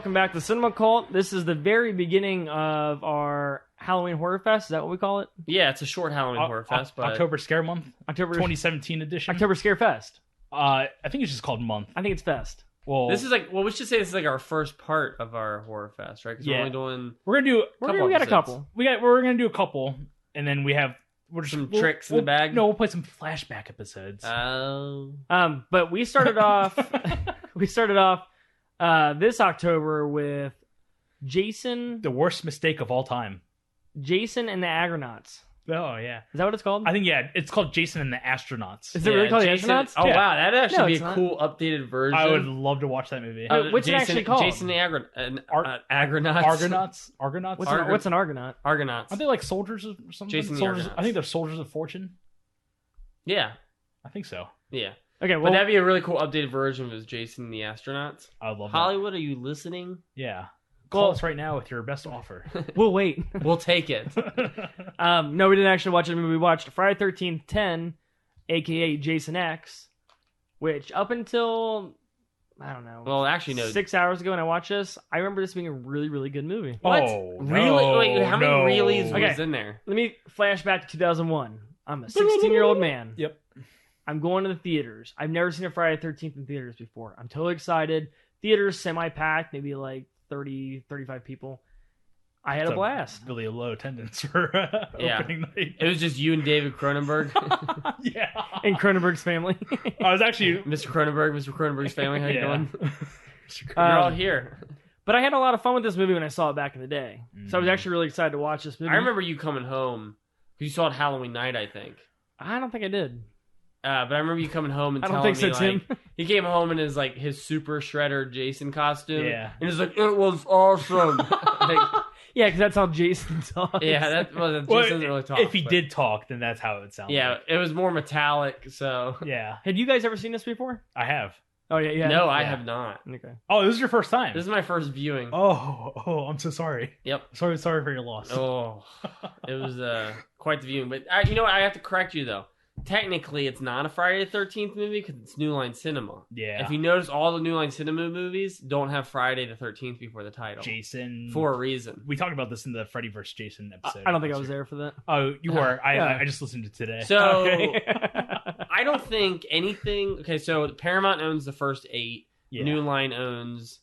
welcome back to Cinema Cult. This is the very beginning of our Halloween Horror Fest. Is that what we call it? Yeah, it's a short Halloween Horror Fest. But October Scare Month, October 2017 edition. October Scare Fest. I think it's just called Month. I think it's Fest. Well, this is like, we should say this is like our first part of our Horror Fest, right? Because Yeah. we're only doing we're gonna do. We got a couple. We're gonna do a couple, and then we have some tricks in the bag. No, we'll play some flashback episodes. But we started off. This October with Jason. The worst mistake of all time. Jason and the Agronauts. Oh yeah, Is that what it's called? I think it's called Jason and the Astronauts. Is it really called Jason, the Astronauts? Oh Yeah. wow, that'd actually No, be it's a not. cool updated version. I would love to watch that movie. What's it actually called? Jason the Agronauts. Argonauts. What's an Argonaut? Argonauts. Aren't they like soldiers or something? Jason the soldiers. Argonauts. I think they're soldiers of fortune. Yeah, I think so. yeah. Okay, But well, that'd be a really cool updated version of it was Jason and the Astronauts. I would love Hollywood, are you listening? that. Yeah. Call us right now with your best offer. we'll wait. We'll take it. No, we didn't actually watch it. We watched Friday 13th 10, a.k.a. Jason X, which up until, I don't know, Well, actually, no. 6 hours ago when I watched this, I remember this being a really, really good movie. What? Oh, Really? no, Wait, how many no. reallys was Okay. in there? Let me flash back to 2001. I'm a 16-year-old man. Yep. I'm going to the theaters. I've never seen a Friday 13th in theaters before. I'm totally excited. Theaters semi-packed, maybe like 30, 35 people. I had It's a blast. Really a low attendance for Yeah. opening night. It was just you and David Cronenberg. Yeah. And Cronenberg's family. I was actually Mr. Cronenberg's family. How you Yeah. doing? You're all Um, here. But I had a lot of fun with this movie when I saw it back in the day. So I was actually really excited to watch this movie. I remember you coming home. You saw it Halloween night, I think. I don't think I did. But I remember you coming home and I telling don't think me, so, like, Tim. he came home in his super shredder Jason costume. Yeah. And he's like, it was awesome. Like, Yeah, because that's how Jason talks. yeah, Jason doesn't really talk. if he but- did talk, then that's how it would sound. Yeah, like. it was more metallic, so. Yeah. Had you guys ever seen this before? I have. Oh, yeah. No, I Yeah. have not. Okay. Oh, this is your first time. This is my first viewing. Oh, I'm so sorry. Yep. Sorry for your loss. Oh, it was quite the viewing. But you know what? I have to correct you, though. Technically, it's not a Friday the 13th movie because it's New Line Cinema. Yeah. If you notice, all the New Line Cinema movies don't have Friday the 13th before the title. Jason. For a reason. We talked about this in the Freddy vs. Jason episode. I don't think I was there for that. Oh, you were. Yeah. I just listened to today. So, Okay. I don't think anything... Okay, so Paramount owns the first 8. Yeah. New Line owns...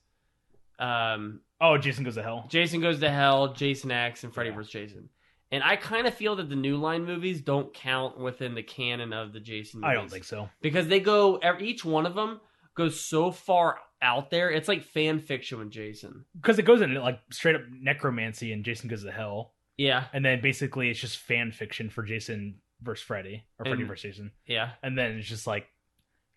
Jason Goes to Hell. Jason Goes to Hell, Jason X, and Freddy Yeah. vs. Jason. And I kind of feel that the New Line movies don't count within the canon of the Jason movies. I don't think so. Because they go... Each one of them goes so far out there. It's like fan fiction with Jason. Because it goes into like straight up necromancy and Jason Goes to Hell. Yeah, And then basically it's just fan fiction for Jason versus Freddy. Or Freddy And- versus Jason. yeah. And then it's just like,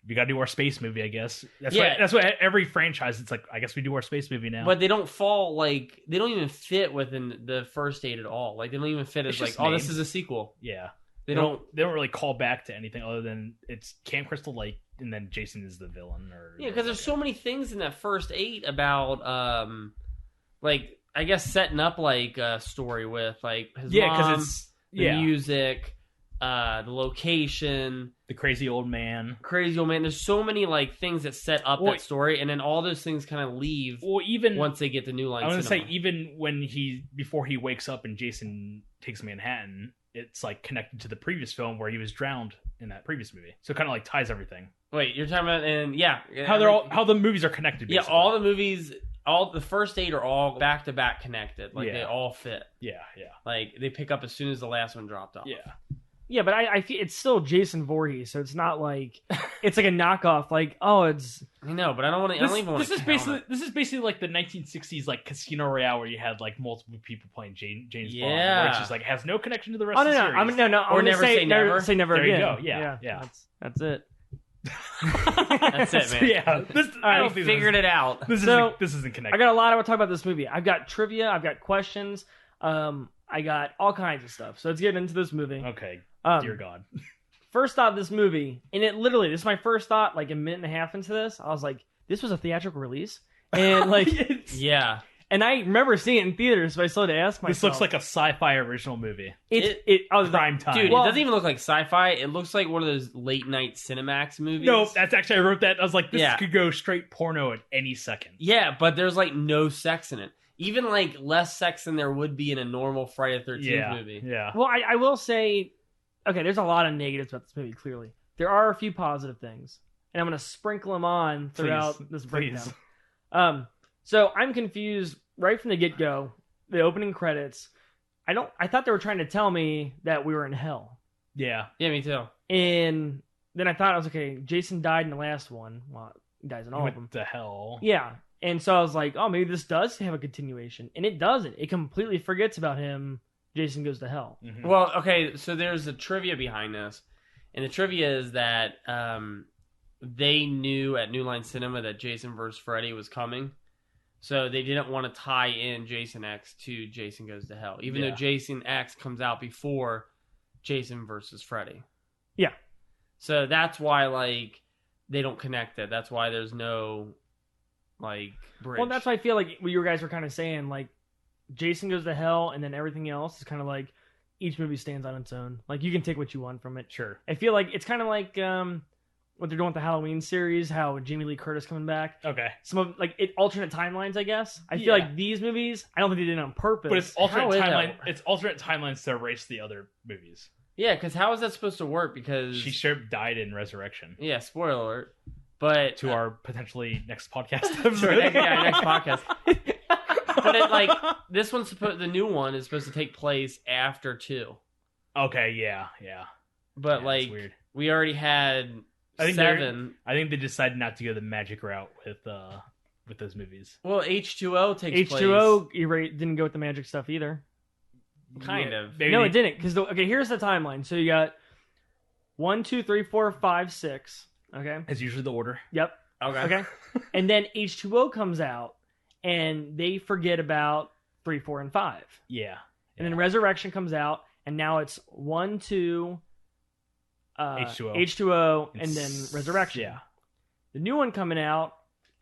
we gotta do our space movie, I guess. Yeah. That's what every franchise, it's like, I guess we do our space movie now. But they don't fall, like... They don't even fit within the first 8 at all. Like, they don't even fit as It's like, just oh, this names. is a sequel. yeah. They don't... They don't really call back to anything other than it's Camp Crystal Lake and then Jason is the villain. Yeah, because there's so many things in that first 8 about, like, I guess setting up, like, a story with, like, his Yeah, mom, because it's the music, the location, the crazy old man. crazy old man. There's so many, like, things that set up Well, that story, and then all those things kind of leave Well, even once they get to New Line I was gonna Cinema. say, even when before he wakes up and Jason takes Manhattan, it's like connected to the previous film where he was drowned in that previous movie. So it kind of like ties everything. Wait, you're talking about, and yeah. How the movies are connected. Yeah, Basically. all the movies, all the first 8 are all back to back connected. Like Yeah. they all fit. Yeah. Like they pick up as soon as the last one dropped off. Yeah. Yeah, but I feel it's still Jason Voorhees, so it's not like it's like a knockoff. Like, oh, it's I know, but I don't want to. I don't even want to. This is basically like the 1960s like Casino Royale where you had like multiple people playing James Bond. Yeah. Where it's just like has no connection to the rest oh of the series. I'm Or gonna never say never. Say never There you again. go. Yeah. That's it. That's it, man. Yeah. I I don't think figured it out. This So, isn't connected. I got a lot I want to talk about this movie. I've got trivia. I've got questions. I got all kinds of stuff. So let's get into this movie. Okay. Dear God. First thought of this movie, and this is my first thought, like a minute and a half into this, I was like, this was a theatrical release? And like, Yeah. And I remember seeing it in theaters, but I still had to ask myself. This looks like a sci-fi original movie. Prime time. Dude, Well- it doesn't even look like sci-fi. It looks like one of those late night Cinemax movies. No, that's actually, I wrote that. I was like, this Yeah. could go straight porno at any second. Yeah, but there's like no sex in it. Even like less sex than there would be in a normal Friday the 13th movie. Yeah. Well, I will say, okay, there's a lot of negatives about this movie, clearly. There are a few positive things, and I'm going to sprinkle them on throughout this breakdown. So I'm confused right from the get-go, the opening credits. I thought they were trying to tell me that we were in hell. Yeah. Yeah, me too. And then I thought, I was okay, Jason died in the last one. Well, he dies in all of them. What the hell? Yeah. And so I was like, oh, maybe this does have a continuation. And it doesn't. It completely forgets about him. Jason Goes to Hell. Mhm. Well, okay, so there's a trivia behind this. And the trivia is that they knew at New Line Cinema that Jason vs. Freddy was coming. So they didn't want to tie in Jason X to Jason Goes to Hell. Even though Jason X comes out before Jason vs. Freddy. Yeah. So that's why, like, they don't connect it. That's why there's no, like, bridge. Well, that's why I feel like what you guys were kind of saying, like, Jason Goes to Hell, and then everything else is kind of like each movie stands on its own. Like, you can take what you want from it. Sure. I feel like it's kind of like what they're doing with the Halloween series, how Jamie Lee Curtis coming back. Okay. Some of like alternate timelines, I guess. I feel like these movies, I don't think they did it on purpose. But it's alternate How is that? timeline. It's alternate timelines to erase the other movies. Yeah, because how is that supposed to work? Because She sure died in Resurrection. yeah, spoiler alert. But To our potentially next podcast sure, episode. next podcast. But it like this one's the new one is supposed to take place after 2. Okay, yeah. But Yeah, that's like weird. we already had I think 7. I think they decided not to go the magic route with those movies. Well, H2O takes place. H2O didn't go with the magic stuff either. Kind of. Maybe No, it didn't. Because okay, here's the timeline. So you got 1, 2, 3, 4, 5, 6. Okay. It's usually the order. Yep. Okay. And then H2O comes out, and they forget about 3, 4, and 5. Yeah. And then Resurrection comes out, and now it's 1, 2, H2O, and then Resurrection. Yeah. The new one coming out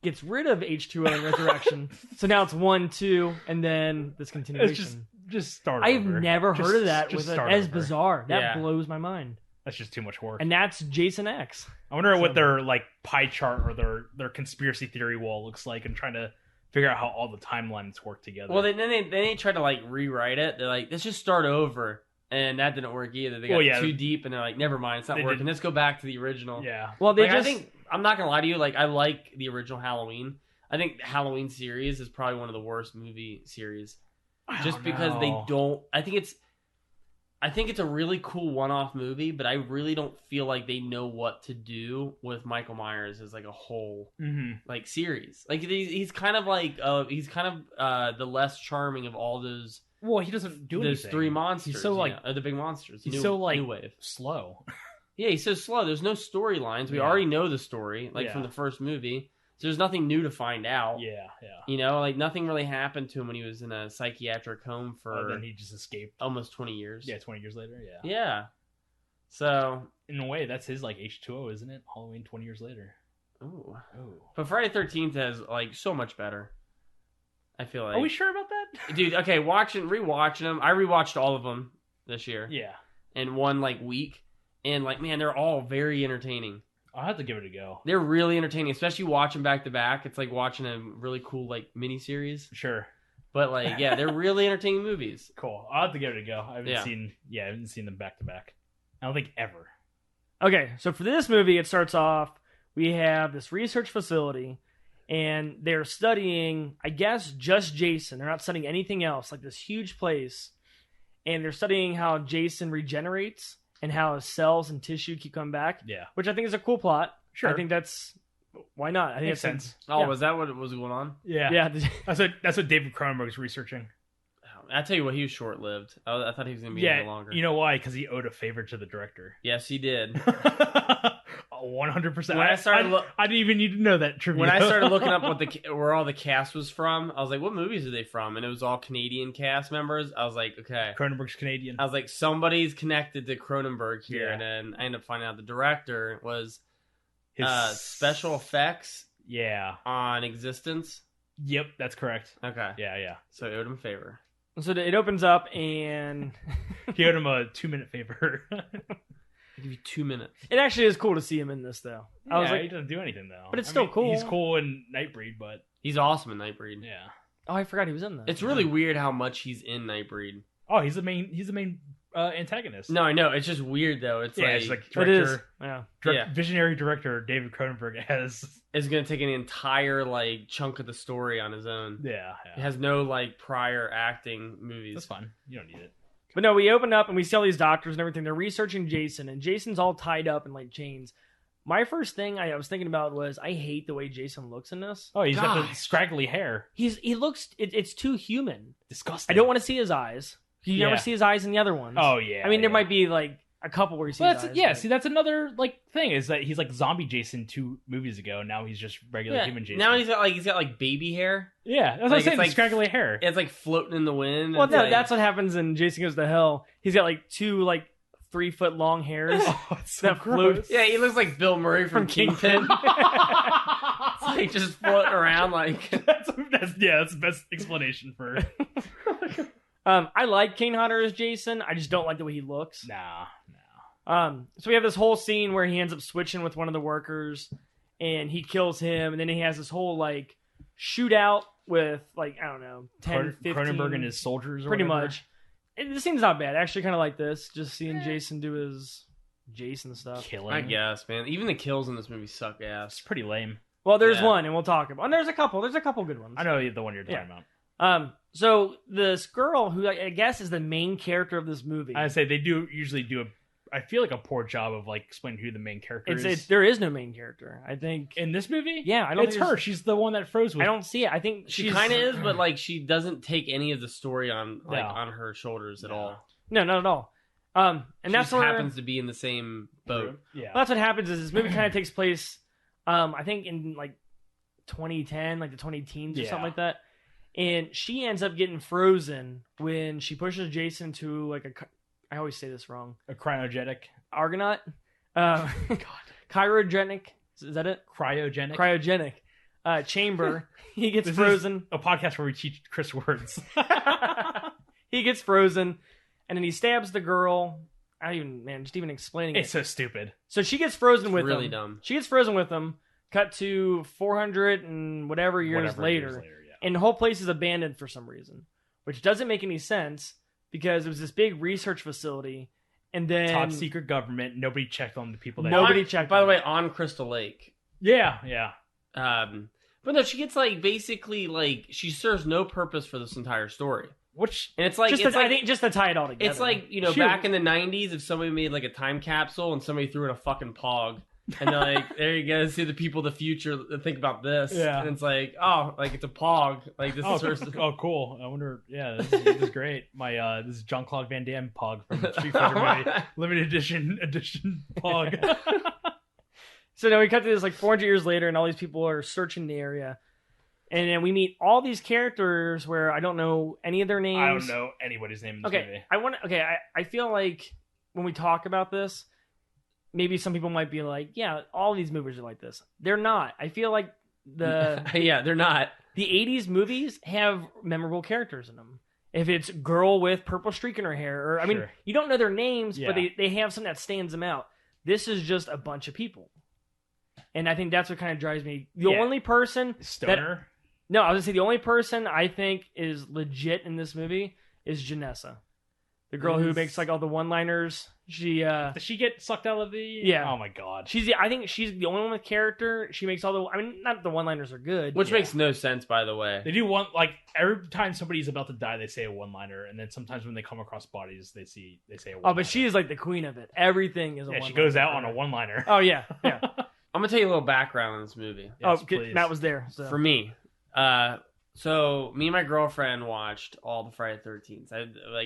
gets rid of H2O and Resurrection, so now it's 1, 2, and then this continuation. It's just start I've over. never heard of that just with start as over. bizarre. That Yeah. blows my mind. That's just too much work. And that's Jason X. I wonder So- what their like pie chart or their conspiracy theory wall looks like, and trying to figure out how all the timelines work together. Well, then they tried to like rewrite it. They're like, let's just start over, and that didn't work either. They got too deep, and they're like, never mind, it's not They working. didn't- Let's go back to the original. yeah. Well, they Like, just I think I'm not gonna lie to you. Like, I like the original Halloween. I think the Halloween series is probably one of the worst movie series, just because they don't. I think it's a really cool one-off movie, but I really don't feel like they know what to do with Michael Myers as like a whole like series. Like he's kind of like the less charming of all those. Well, he doesn't do Those anything. 3 monsters. He's so like the big monsters. he's so like new wave. slow. Yeah, he's so slow. There's no storylines. We Yeah. already know the story, like Yeah. from the first movie. So there's nothing new to find out. Yeah. You know, like nothing really happened to him when he was in a psychiatric home for Then he just escaped. almost 20 years. Yeah, 20 years later. Yeah. Yeah. So, In a way, that's his like H2O, isn't it? Halloween 20 years later. ooh. Oh. But Friday 13th has like so much better. I feel like. Are we sure about that? Dude, okay, rewatching them. I rewatched all of them this year Yeah. in one like week, and like man, they're all very entertaining. I'll have to give it a go. They're really entertaining, especially watching back to back. It's like watching a really cool like mini series. Sure. But like, yeah, they're really entertaining movies. Cool. I'll have to give it a go. I Yeah. haven't seen them back to back. I don't think ever. Okay, so for this movie, it starts off, we have this research facility, and they're studying, I guess, just Jason. They're not studying anything else, like this huge place. And they're studying how Jason regenerates and how his cells and tissue keep coming back, Yeah. which I think is a cool plot. Sure. I think why not? I think Makes it's sense. Oh, Yeah. was that what was going on? Yeah. Yeah. That's what David Cronenberg's researking. I tell you what, he was short lived. I thought he was gonna be Yeah. a longer. You know why? Because he owed a favor to the director. Yes, he did. 100%. When I started I didn't even need to know that trivia. When I started looking up where all the cast was from, I was like, "What movies are they from?" And it was all Canadian cast members. I was like, "Okay." Cronenberg's Canadian. I was like, "Somebody's connected to Cronenberg here," Yeah. and then I ended up finding out the director was His special effects Yeah. on Existence. Yep, that's correct. Okay. Yeah. So it owed him a favor. So it opens up and He owed him a 2-minute favor. I'll give you 2 minutes. it actually is cool to see him in this though. I was like, he doesn't do anything though. But it's still cool. He's cool in Nightbreed, but He's awesome in Nightbreed. yeah. oh, I forgot he was in that. It's really weird how much he's in Nightbreed. Oh, he's the main antagonist. No, I know. It's just weird though. It's it's like It is. director, Yeah. visionary director David Cronenberg has. is gonna take an entire like chunk of the story on his own. Yeah. It has no like prior acting movies. That's fine. You don't need it. But no, we open up and we see all these doctors and everything. They're researching Jason, and Jason's all tied up in like chains. My first thing I was thinking about was I hate the way Jason looks in this. Oh, he's got the Gosh. scraggly hair. He looks it's too human. Disgusting. I don't want to see his eyes. You never see his eyes in the other ones. Oh yeah. I mean, there yeah. might be like a couple where you see Well, his eyes. yeah. but- See, that's another like thing is that he's like zombie Jason 2 movies ago. Now he's just regular human Jason. Now he's got like baby hair. yeah. That's what I'm like, saying. it's The like- scraggly hair. It's like floating in the wind. Well, It's no, like- that's what happens in Jason Goes to Hell. He's got like 2 like 3-foot long hairs. Oh, it's so that float. gross. yeah. He looks like Bill Murray from Kingpin. It's like just floating around like. that's the best explanation for. I like Kane Hodder as Jason. I just don't like the way he looks. Nah. So we have this whole scene where he ends up switching with one of the workers, and he kills him, and then he has this whole like shootout with like I don't know 10, 15. Cronenberg and his soldiers. Or pretty whatever. much. The scene's not bad. I actually kind of like this. Just seeing Jason do his Jason stuff. Killing. I guess, man. Even the kills in this movie suck ass. It's pretty lame. Well, there's Yeah. one, and we'll talk about. And there's a couple. There's a couple good ones. I know the one you're talking Yeah. about. So this girl, who I guess is the main character of this movie, I say they usually do I feel like a poor job of like explaining who the main character is. there is no main character. I think. In this movie? Yeah, I don't. It's think her. there's- She's the one that froze with. I don't see it. I think She she's kind of is, but like she doesn't take any of the story on No. on her shoulders at No. all. No, not at all. And She that's just where happens to be in the same boat. Yeah. well, that's what happens. Is this movie kind of takes place, I think in like 2010, like the 2010s or Yeah. something like that. And she ends up getting frozen when she pushes Jason to like I always say this wrong. A cryogenic. Argonaut. God. Cryogenic. Is that it? Cryogenic. Cryogenic. Chamber. He gets This is frozen. a podcast where we teach Chris words. He gets frozen, and then he stabs the girl. Just even explaining It's it. so stupid. So she gets frozen with Really him. dumb. She gets frozen with him. Cut to 400 and whatever years later. And the whole place is abandoned for some reason, which doesn't make any sense because it was this big research facility, and then Top secret government. Nobody checked on the people that. Nobody checked. By the on way, it. on Crystal Lake. Yeah. But no, she gets like basically like she serves no purpose for this entire story. Which And it's like just it's to, like I think just to tie it all together. it's like, you know, Shoot. back in the 90s if somebody made like a time capsule and somebody threw in a fucking pog and they're like, there you go, see the people of the future that think about this. Yeah. And it's like, oh, like it's a pog. Like this is oh, cool. I wonder. Yeah, this is great. My this is Jean-Claude Van Damme Pog from Street Fighter movie. Limited edition Pog. So now we cut to this like 400 years later, and all these people are searching the area, and then we meet all these characters where I don't know any of their names. I don't know anybody's name in this movie. I feel like when we talk about this, maybe some people might be like, yeah, all these movies are like this. They're not. I feel like yeah, they're not. the 80s movies have memorable characters in them. If it's girl with purple streak in her hair, or I mean, Sure. you don't know their names, but Yeah. they have something that stands them out. This is just a bunch of people. And I think that's what kind of drives me. The Yeah. only person Stoner. No, I was gonna say the only person I think is legit in this movie is Janessa, the girl who makes like all the one-liners. She, Does she get sucked out of the? Yeah. Oh my god. I think she's the only one with character. She makes all the. I mean, not that the one-liners are good. Which Yeah. makes no sense, by the way. They do one like every time somebody's about to die, they say a one-liner, and then sometimes when they come across bodies, they say a one-liner. Oh, but she is like the queen of it. Everything is a Yeah, one-liner. she goes out on a one-liner. Oh yeah, yeah. I'm gonna tell you a little background on this movie. Yes, oh, please. Matt was there. So. For me. So me and my girlfriend watched all the Friday the 13th.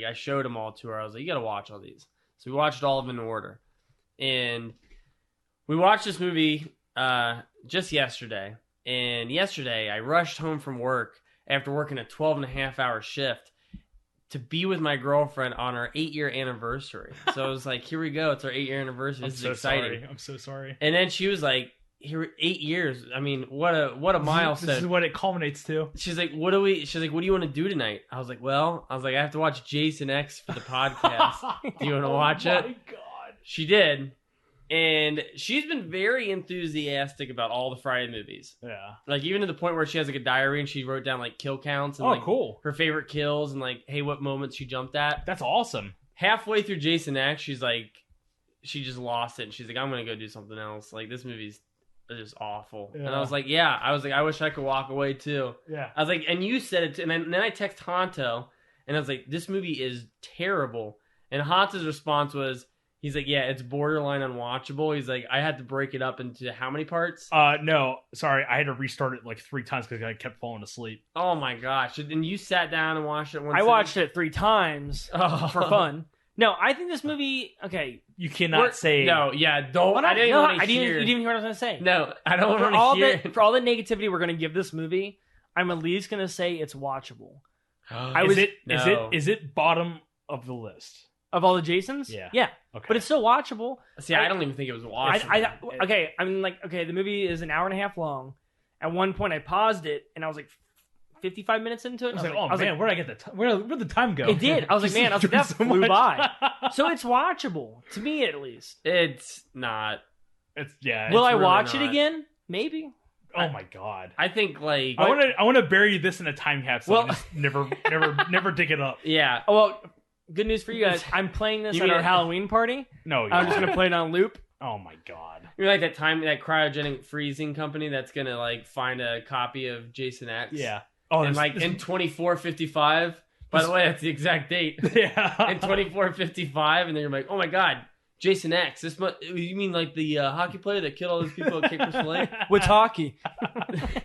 I showed them all to her. I was like, you gotta watch all these. So we watched all of them in order. And we watched this movie just yesterday. And yesterday I rushed home from work after working a 12.5-hour shift to be with my girlfriend on our 8-year anniversary. So I was like, here we go. It's our 8-year anniversary. This is exciting. I'm so sorry. And then she was like, here 8 years. I mean, what a milestone. This is what it culminates to. She's like, what do you want to do tonight? I was like, I have to watch Jason X for the podcast. Do you want to watch it? Oh my God. She did. And she's been very enthusiastic about all the Friday movies. Yeah. Like, even to the point where she has like a diary and she wrote down like kill counts and cool. her favorite kills and like, hey, what moments she jumped at. That's awesome. Halfway through Jason X, she's like, she just lost it. And she's like, I'm going to go do something else. Like, this movie's just awful. Yeah. And I was like, I wish I could walk away too. Yeah. I was like, and you said it, and then I text Honto, and I was like, this movie is terrible. And Honto's response was, he's like, yeah, it's borderline unwatchable. He's like, I had to break it up into how many parts? No, sorry, I had to restart it like 3 times because I kept falling asleep. Oh my gosh! And you sat down and watched it once. I watched it 3 times for fun. No, I think this movie. Okay, you cannot say no. Yeah, don't. Well, I didn't want to hear. You didn't even hear what I was going to say. No, I don't want to hear. For all the negativity we're going to give this movie, I'm at least going to say it's watchable. Is it bottom of the list of all the Jasons? Yeah. Okay. But it's still watchable. See, I don't even think it was watchable. The movie is an hour and a half long. At one point, I paused it and I was like 55 minutes into it. I was like, where'd I get the time? Where'd the time go? It did. I was like, man, that flew by. So it's watchable to me, at least. It's not. Will I watch it again? Maybe. Oh my God! I think like I want to bury this in a time capsule. And just never dig it up. Yeah. Well, good news for you guys. I'm playing this at our Halloween party. No, I'm just gonna play it on loop. Oh my God! You're like that cryogenic freezing company that's gonna like find a copy of Jason X. Yeah. Oh, and like in 2455. By the way, that's the exact date. Yeah. In 2455, and then you're like, oh my God, Jason X. You mean like the hockey player that killed all those people at Campbell Lake? What's hockey?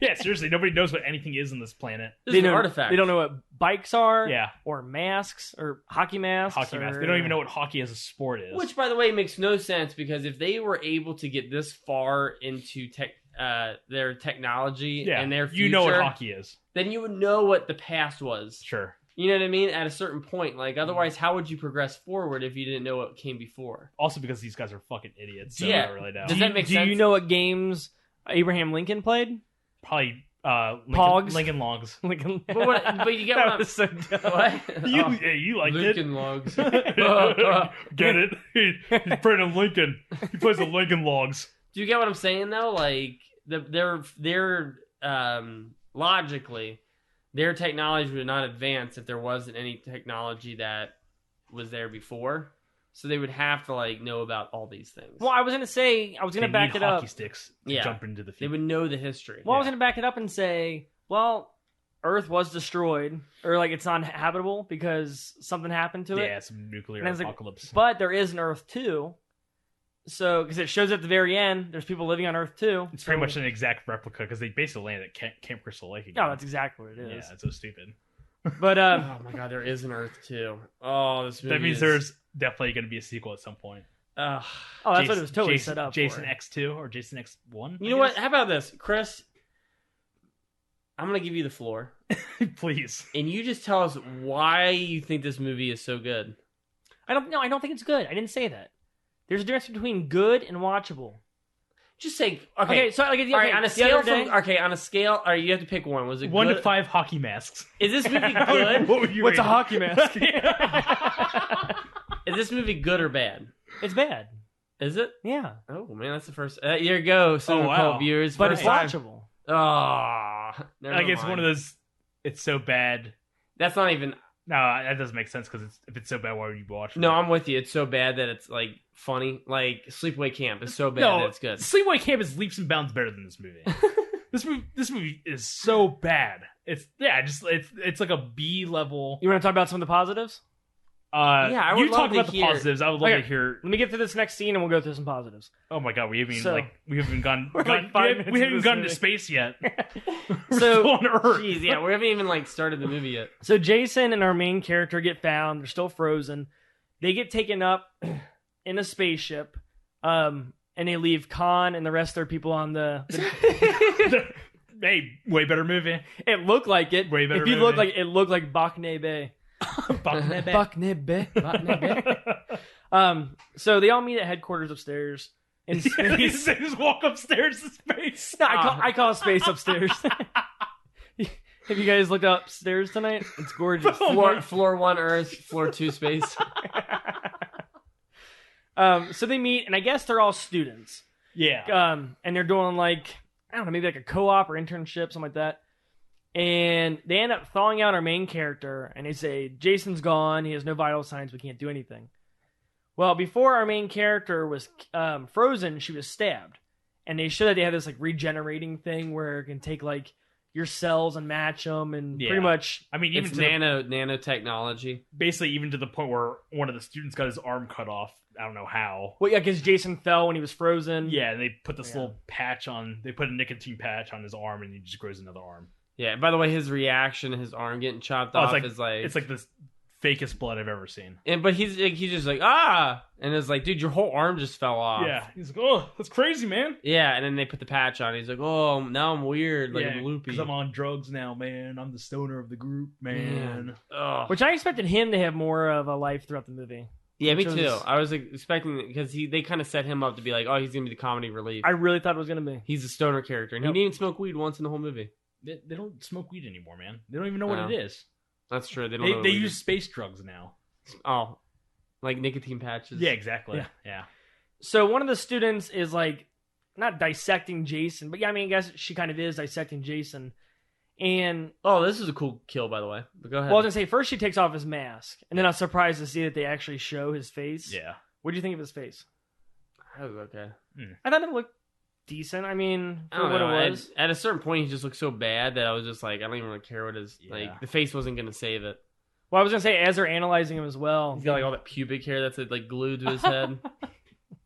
Yeah, seriously, nobody knows what anything is on this planet. This is an artifact. They don't know what bikes are. Yeah. Or masks or hockey masks. They don't even know what hockey as a sport is. Which, by the way, makes no sense because if they were able to get this far into their technology and their future, you know what hockey is. Then you would know what the past was. Sure. You know what I mean? At a certain point. Like, otherwise, how would you progress forward if you didn't know what came before? Also because these guys are fucking idiots. So yeah. I don't really know. Does that make sense? Do you know what games Abraham Lincoln played? Probably Lincoln Logs. Lincoln. But you get that what was so dumb. What? You liked Lincoln it. Logs. Get it? He's afraid of Lincoln. He plays the Lincoln Logs. Do you get what I'm saying though? Like they're logically, their technology would not advance if there wasn't any technology that was there before. So they would have to like know about all these things. Well, I was gonna back it up. Hockey sticks to jump into the future. They would know the history. Well, I was gonna back it up and say, well, Earth was destroyed, or like it's uninhabitable because something happened to it. Yeah, some nuclear apocalypse. Like, but there is an Earth 2. So, because it shows at the very end, there's people living on Earth 2. It's pretty much an exact replica because they basically landed at Camp Crystal Lake again. No, that's exactly what it is. Yeah, it's so stupid. But oh my God, there is an Earth 2. Oh, this movie. That means there's definitely going to be a sequel at some point. Oh, that's what it was totally set up. Jason X2 or Jason X1. You know what? How about this, Chris? I'm gonna give you the floor, please, and you just tell us why you think this movie is so good. I don't think it's good. I didn't say that. There's a difference between good and watchable. Just say okay. So like, all right, on a scale on a scale, all right, you have to pick one. Was it 1 good? to 5 hockey masks? Is this movie good? What's a hockey mask? Is this movie good or bad? It's bad. Is it? Yeah. Oh man, that's the first. Here you go, Cult viewers. But it's watchable. Oh, I guess one of those. It's so bad. That's not even. No, that doesn't make sense because if it's so bad, why would you watch it? No, I'm with you. It's so bad that it's like funny. Like Sleepaway Camp is so bad that it's good. Sleepaway Camp is leaps and bounds better than this movie. This movie is so bad. It's like a B level. You want to talk about some of the positives? I would you talk about the positives. I would love to hear. Let me get to this next scene and we'll go through some positives. Oh my God, we haven't even gone into space yet. We're still on Earth. Jeez, yeah, we haven't even started the movie yet. So Jason and our main character get found. They're still frozen. They get taken up in a spaceship, and they leave Khan and the rest of their people on the Hey, way better movie. It looked like it. Way better. If you look like it looked like Bakne Bay. Bakne Bay. So they all meet at headquarters upstairs. in They space. just walk upstairs to space. No, I call space upstairs. Have you guys looked upstairs tonight? It's gorgeous. Floor 1 Earth, floor 2 space. So they meet, and I guess they're all students. Yeah. And they're doing like, I don't know, maybe like a co-op or internship, something like that. And they end up thawing out our main character, and they say, Jason's gone, he has no vital signs, we can't do anything. Well, before our main character was frozen, she was stabbed. And they show that they have this like regenerating thing where it can take like your cells and match them, and pretty much. I mean, even it's to nanotechnology. basically even to the point where one of the students got his arm cut off. I don't know how. Well, yeah, because Jason fell when he was frozen. Yeah, and they put this little patch on. They put a nicotine patch on his arm, and he just grows another arm. Yeah. By the way, his reaction, his arm getting chopped off, is like it's like the fakest blood I've ever seen. But he's just like and it's like, dude, your whole arm just fell off. Yeah, he's like, oh, that's crazy, man. Yeah, and then they put the patch on. He's like, oh, now I'm weird, like I'm loopy. Because I'm on drugs now, man. I'm the stoner of the group, man. Which I expected him to have more of a life throughout the movie. Yeah, me too. I was expecting because they kind of set him up to be like, oh, he's gonna be the comedy relief. I really thought it was gonna be. He's a stoner character, and he didn't even smoke weed once in the whole movie. They don't smoke weed anymore, man. They don't even know what it is. That's true. They don't. Know They use space drugs now. Oh, like nicotine patches. Yeah, exactly. Yeah. So one of the students is like not dissecting Jason, but yeah, I mean, I guess she kind of is dissecting Jason. And this is a cool kill, by the way. But go ahead. Well, I was gonna say first she takes off his mask, and then I was surprised to see that they actually show his face. Yeah. What do you think of his face? That was okay. I thought it looked decent. I mean, for what know. it was. At a certain point, he just looked so bad that I was just like, I don't even really care what his like. The face wasn't gonna save it. Well, I was gonna say as they're analyzing him as well, he's got like all that pubic hair that's like glued to his head.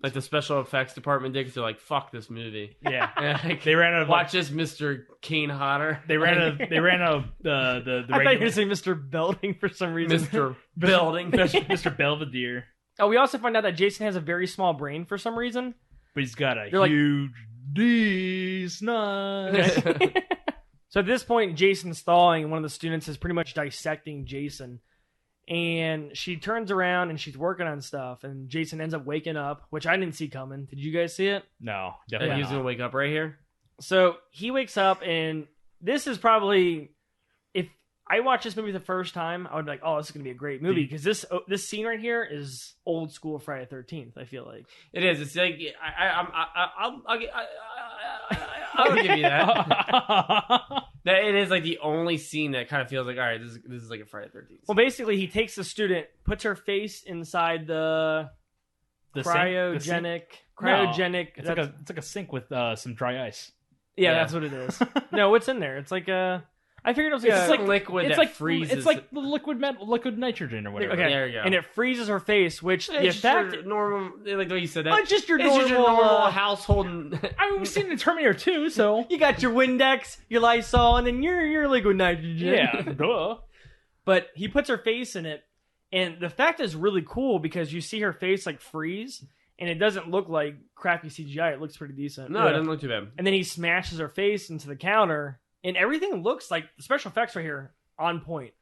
Like the special effects department did, 'cause they're like, "Fuck this movie." Yeah, like, they ran out of watch this, Mr. Kane Hodder. They ran out of the. I thought you were gonna say Mr. Belding for some reason. Mr. Belding, Mr. Belvedere. Oh, we also find out that Jason has a very small brain for some reason, but he's got a huge D snot. So at this point, Jason's thawing, and one of the students is pretty much dissecting Jason. And she turns around and she's working on stuff, and Jason ends up waking up, which I didn't see coming. Did you guys see it? No, definitely He's gonna wake up right here. So he wakes up, and this is probably, if I watched this movie the first time, I would be like, "Oh, this is gonna be a great movie," because this scene right here is old school Friday the 13th. I feel like it is. It's like I'll give you that. That it is like the only scene that kind of feels like, all right, this is like a Friday the 13th. Well, basically, he takes the student, puts her face inside the cryogenic. It's like a sink with some dry ice. Yeah, that's what it is. No, what's in there? It's like a. I figured it was like liquid that freezes. It's like liquid nitrogen or whatever. Okay, there you go. And it freezes her face, which the effect normal, like the way you said that. It's just your normal household. I mean, we've seen the Terminator 2, so you got your Windex, your Lysol, and then your liquid nitrogen. Yeah, duh. But he puts her face in it, and the effect is really cool because you see her face like freeze, and it doesn't look like crappy CGI. It looks pretty decent. No, it doesn't look too bad. And then he smashes her face into the counter. And everything looks like the special effects right here on point.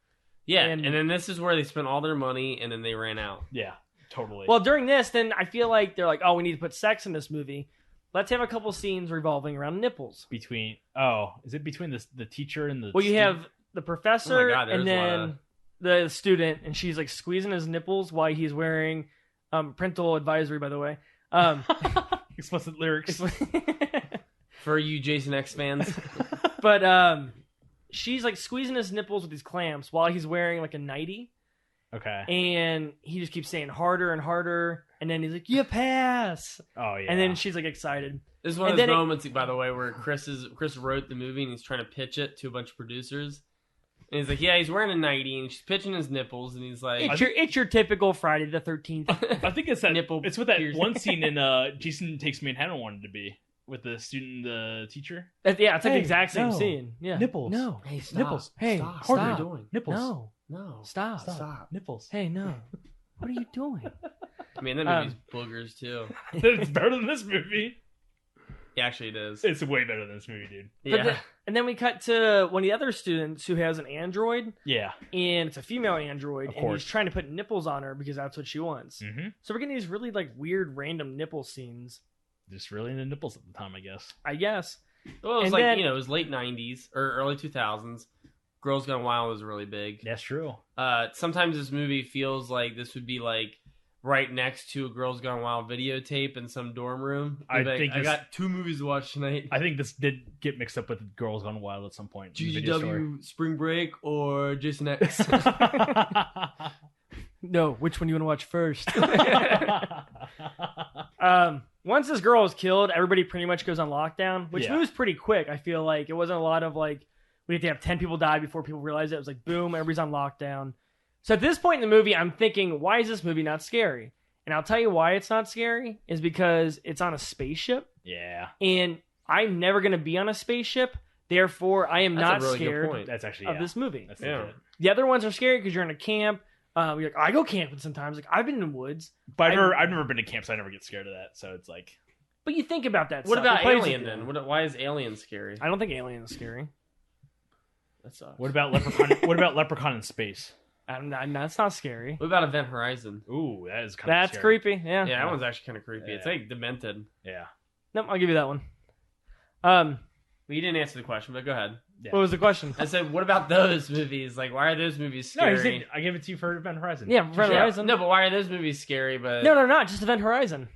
Yeah, and then this is where they spent all their money, and then they ran out. Yeah, totally. Well, during this, then I feel like they're like, oh, we need to put sex in this movie. Let's have a couple scenes revolving around nipples. Is it between the teacher and the? Well, you have the professor and then then the student, and she's like squeezing his nipples while he's wearing parental advisory, by the way. Explicit lyrics for you Jason X fans. But she's like squeezing his nipples with these clamps while he's wearing like a nightie. Okay. And he just keeps saying harder and harder, and then he's like, "You pass." Oh yeah. And then she's like excited. This is one of those moments, by the way, where Chris wrote the movie and he's trying to pitch it to a bunch of producers. And he's like, "Yeah, he's wearing a nightie and she's pitching his nipples," and he's like, "It's your typical Friday the 13th." I think it's that nipple. It's what that one scene in Jason Takes Manhattan wanted to be. With the student and the teacher? Yeah, it's like the exact same scene. Yeah. Nipples. No. Hey, stop. Nipples. Hey, stop. Harder. What are you doing? Nipples. No. Stop. Nipples. Hey, no. What are you doing? I mean, that movie's boogers, too. It's better than this movie. Yeah, actually, it is. It's way better than this movie, dude. Yeah. And then we cut to one of the other students who has an android. Yeah. And it's a female android. Of and course. he's trying to put nipples on her because that's what she wants. Mm-hmm. So we're getting these really like weird random nipple scenes. just really into nipples at the time, I guess. Well, it was And then, it was late 90s or early 2000s. Girls Gone Wild was really big. That's true. Sometimes this movie feels like this would be like right next to a Girls Gone Wild videotape in some dorm room. I got 2 movies to watch tonight. I think this did get mixed up with Girls Gone Wild at some point. GGW, Spring Break, or Jason X. No, which one do you want to watch first? Once this girl is killed, everybody pretty much goes on lockdown, which moves pretty quick. I feel like it wasn't a lot of like we have to have 10 people die before people realize it. It was like boom, everybody's on lockdown. So at this point in the movie, I'm thinking, why is this movie not scary? And I'll tell you why it's not scary is because it's on a spaceship. Yeah. And I'm never going to be on a spaceship. Therefore, I am not scared That's actually, of this movie. That's the other ones are scary because you're in a camp. You're like, I go camping sometimes. Like I've been in the woods, but I've never been to camp, so I never get scared of that. So it's like, but you think about that. What stuff. about Alien then? Why is Alien scary? I don't think Alien is scary. That sucks. What about Leprechaun? What about Leprechaun in space? That's not scary. What about Event Horizon? Ooh, that is That's creepy. Yeah, that one's actually kind of creepy. Yeah. It's like demented. Yeah. Nope, I'll give you that one. Well, you didn't answer the question, but go ahead. Yeah. What was the question? I said, what about those movies? Like, why are those movies scary? No, I gave it to you for Event Horizon. Yeah, Event Horizon. No, but why are those movies scary? But no, not just Event Horizon.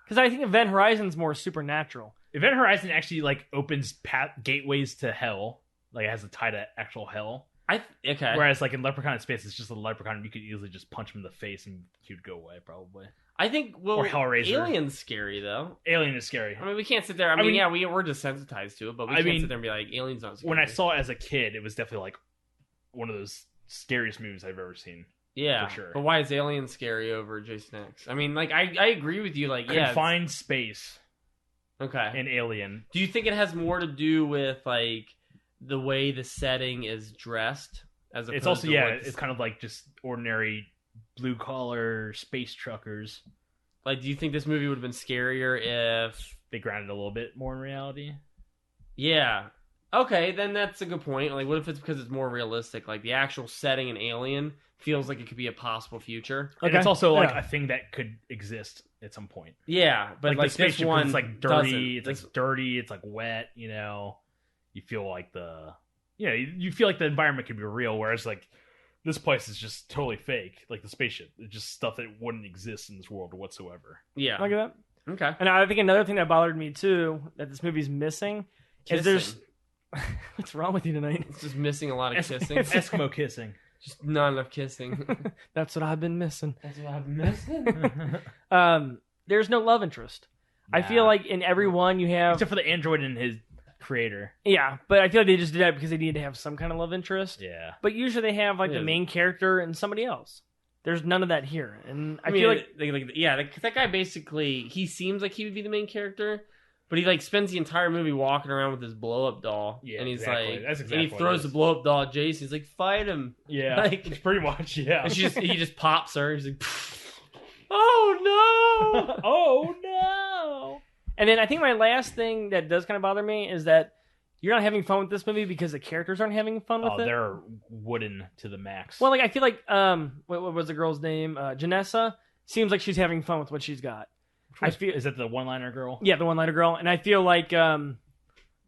Because I think Event Horizon's more supernatural. Event Horizon actually like opens gateways to hell. Like it has a tie to actual hell. Okay. Whereas like in Leprechaun in Space, it's just a leprechaun. You could easily just punch him in the face and he'd go away probably. I think or Hellraiser. Alien's scary though. Alien is scary. I mean, we can't sit there. I mean, we're desensitized to it, but we can't sit there and be like, Alien's not scary. When I saw it as a kid, it was definitely like one of those scariest movies I've ever seen. Yeah, for sure. But why is Alien scary over Jason X? I mean, like I agree with you. Like, confined space. Okay. And Alien. Do you think it has more to do with like the way the setting is dressed? As it's also it's kind of like just ordinary blue collar space truckers. Like, do you think this movie would have been scarier if they grounded a little bit more in reality? Yeah. Okay, then that's a good point. Like, what if it's because it's more realistic? Like, the actual setting in Alien feels like it could be a possible future. Okay. And it's also like a thing that could exist at some point. Yeah, but like the spaceship, this one, it's like dirty. It's like dirty. It's like wet. You know, you feel like you feel like the environment could be real, whereas like this place is just totally fake. Like the spaceship, it's just stuff that wouldn't exist in this world whatsoever. Yeah, look at that. Okay, and I think another thing that bothered me too that this movie's missing is there's what's wrong with you tonight? It's just missing a lot of kissing. Eskimo kissing. Just not enough kissing. That's what I've been missing. That's what I've been missing. There's no love interest. Nah. I feel like in every one you have, except for the android and his creator. Yeah, but I feel like they just did that because they needed to have some kind of love interest. Yeah. But usually they have like the main character and somebody else. There's none of that here, and I feel like that guy basically he seems like he would be the main character. But he like spends the entire movie walking around with his blow up doll, and he's like, and he throws the blow up doll at Jason. He's like, fight him, like it's pretty much, And he just pops her. He's like, oh no, oh no. And then I think my last thing that does kind of bother me is that you're not having fun with this movie because the characters aren't having fun with it. They're wooden to the max. Well, like I feel like what was the girl's name? Janessa seems like she's having fun with what she's got. Is that the one-liner girl? Yeah, the one-liner girl. And I feel like robot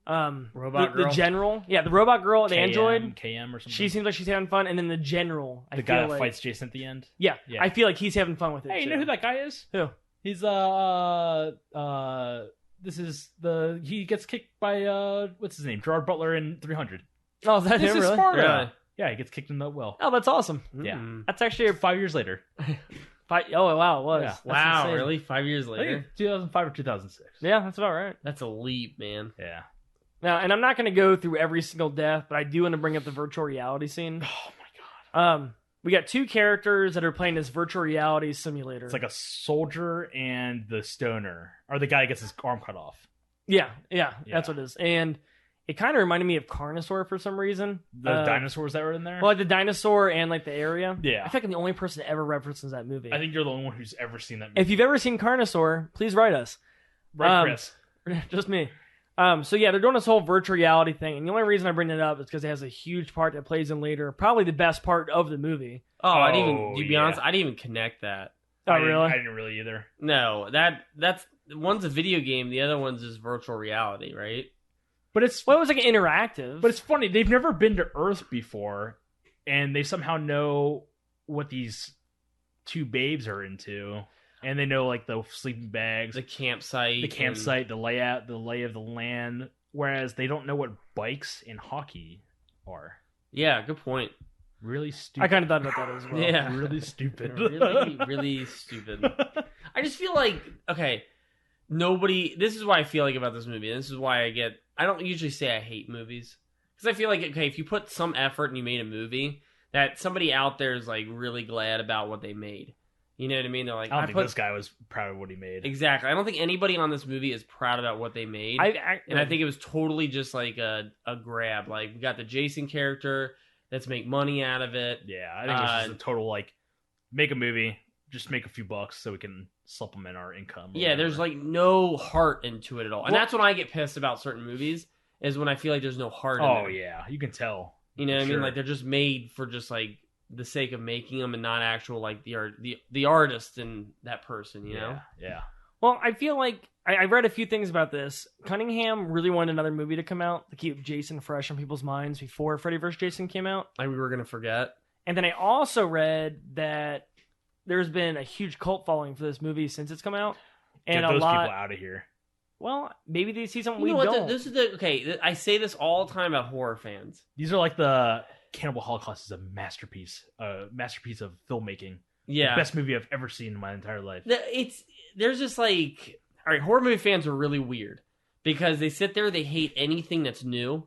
girl. The general. Yeah, the robot girl, the android. KM or something. She seems like she's having fun. And then the general. The guy that fights Jason at the end? Yeah. I feel like he's having fun with it. Hey, you know who that guy is? Who? He's he gets kicked by what's his name? Gerard Butler in 300. Oh, is that him, really? Sparta. Yeah, he gets kicked in the well. Oh, that's awesome. Yeah. That's actually 5 years later. Oh, wow, it was. Yeah. Wow, insane. really? 5 years I later? think 2005 or 2006. Yeah, that's about right. That's a leap, man. Yeah. Now, and I'm not going to go through every single death, but I do want to bring up the virtual reality scene. Oh my god. We got two characters that are playing this virtual reality simulator. It's like a soldier and the stoner, or the guy gets his arm cut off. Yeah, that's what it is. And it kind of reminded me of Carnosaur for some reason. The dinosaurs that were in there? Well, like the dinosaur and like the area. Yeah. I feel like I'm the only person that ever references that movie. I think you're the only one who's ever seen that movie. If you've ever seen Carnosaur, please write us. Right, Chris. Just me. So yeah, they're doing this whole virtual reality thing. And the only reason I bring it up is because it has a huge part that plays in later. Probably the best part of the movie. To be honest, I didn't even connect that. Oh, really? I didn't really either. No, one's a video game, the other one's just virtual reality, right? But it's Well, it was like interactive. But it's funny, they've never been to Earth before, and they somehow know what these two babes are into, and they know like the sleeping bags, The campsite, the layout, the lay of the land. Whereas they don't know what bikes and hockey are. Yeah, good point. Really stupid. I kind of thought about that as well. Yeah, Really stupid. really, really stupid. I just feel like This is why I feel like about this movie. And this is why I don't usually say I hate movies because I feel like if you put some effort and you made a movie, that somebody out there is like really glad about what they made. You know what I mean? They're like, I don't think this guy was proud of what he made. Exactly. I don't think anybody on this movie is proud about what they made. I think it was totally just like a grab. Like, we got the Jason character. Let's make money out of it. Yeah, I think it was just a total, like, make a movie, just make a few bucks so we can supplement our income. Yeah, there's, like, no heart into it at all. And that's when I get pissed about certain movies, is when I feel like there's no heart in it. Oh, yeah. You can tell. You know what I mean? Like, they're just made for just, like, the sake of making them and not actual like the artist and that person, you know? Yeah. Well, I feel like I read a few things about this. Cunningham really wanted another movie to come out to keep Jason fresh in people's minds before Freddy vs. Jason came out. Like we were gonna forget. And then I also read that there's been a huge cult following for this movie since it's come out. And get those people out of here. Well, maybe they see something you we know don't. I say this all the time about horror fans. These are like the Cannibal Holocaust is a masterpiece of filmmaking. Yeah, the best movie I've ever seen in my entire life. There's just like, all right, horror movie fans are really weird because they sit there, they hate anything that's new,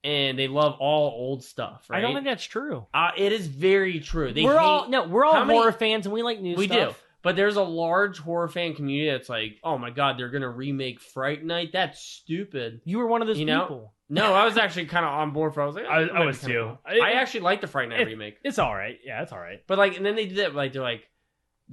and they love all old stuff. Right? I don't think that's true. It is very true. We're all horror fans, and we like new stuff. We do. But there's a large horror fan community that's like, oh my god, they're gonna remake Fright Night. That's stupid. You were one of those people. No, I was actually kind of on board for. I was like, I was too. Cool. I actually like the Fright Night remake. It's all right. Yeah, it's all right. But like, and then they did that. Like, they're like,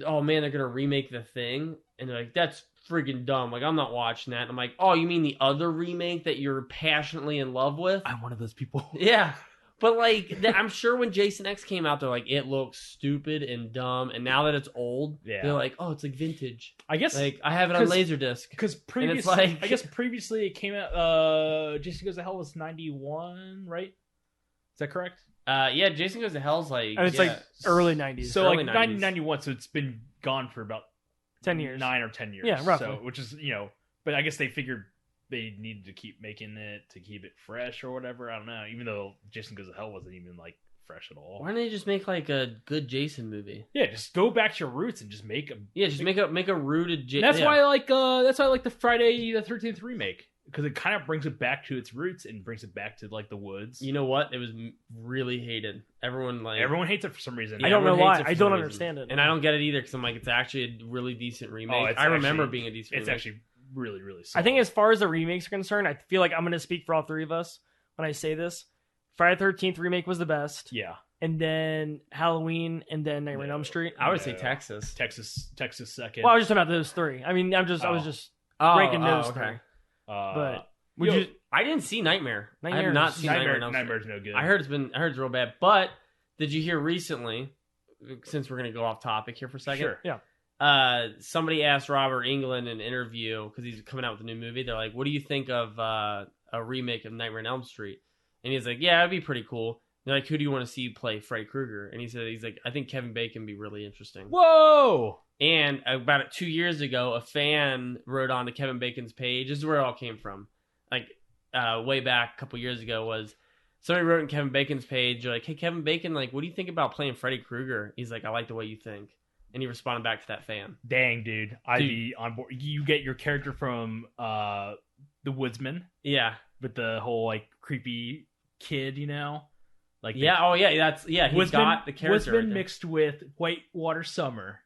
oh man, they're gonna remake The Thing, and they're like, that's freaking dumb. Like, I'm not watching that. And I'm like, oh, you mean the other remake that you're passionately in love with? I'm one of those people. Yeah. But, like, I'm sure when Jason X came out, they're like, it looks stupid and dumb. And now that it's old, they're like, oh, it's like vintage. I guess. Like, I have it on Laserdisc. Because previously it came out, Jason Goes to Hell was 91, right? Is that correct? Yeah, Jason Goes to Hell's like... And it's like early 90s. So, early like, 90s. 1991, so it's been gone for about 10 years. 9 or 10 years. Yeah, roughly. So, which is, but I guess they figured they needed to keep making it to keep it fresh or whatever. I don't know. Even though Jason Goes to Hell wasn't even like fresh at all. Why don't they just make like a good Jason movie? Yeah, just go back to your roots and just make them. Yeah, just make a rooted Jason. That's why I like the Friday the 13th remake, because it kind of brings it back to its roots and brings it back to like the woods. You know what? It was really hated. Everyone hates it for some reason. I don't know why. I don't understand it, and I don't get it either because I'm like, it's actually a really decent remake. I remember being a decent. It's remake. actually really, really solid. I think as far as the remakes are concerned, I feel like I'm going to speak for all three of us when I say this. Friday the 13th remake was the best. Yeah. And then Halloween, and then Nightmare on Elm Street. I would say Texas second. Well, I was just talking about those three. I mean, I was just ranking those three. But I didn't see Nightmare. I have not seen Nightmare. Nightmare's no good. I heard it's real bad. But did you hear recently? Since we're gonna go off topic here for a second, sure. Yeah. Somebody asked Robert Englund in an interview because he's coming out with a new movie. They're like, "What do you think of a remake of Nightmare on Elm Street?" And he's like, "Yeah, it'd be pretty cool." They're like, "Who do you want to see play Freddy Krueger?" And he's like, "I think Kevin Bacon would be really interesting." Whoa! And about 2 years ago, a fan wrote onto Kevin Bacon's page. This is where it all came from. Like way back a couple years ago, was somebody wrote in Kevin Bacon's page, like, "Hey, Kevin Bacon, like, what do you think about playing Freddy Krueger?" He's like, "I like the way you think." And he responded back to that fan. Dang, dude. I'd be on board. You get your character from The Woodsman. Yeah. With the whole, like, creepy kid, Like he's got the character. Woodsman mixed with Whitewater Summer.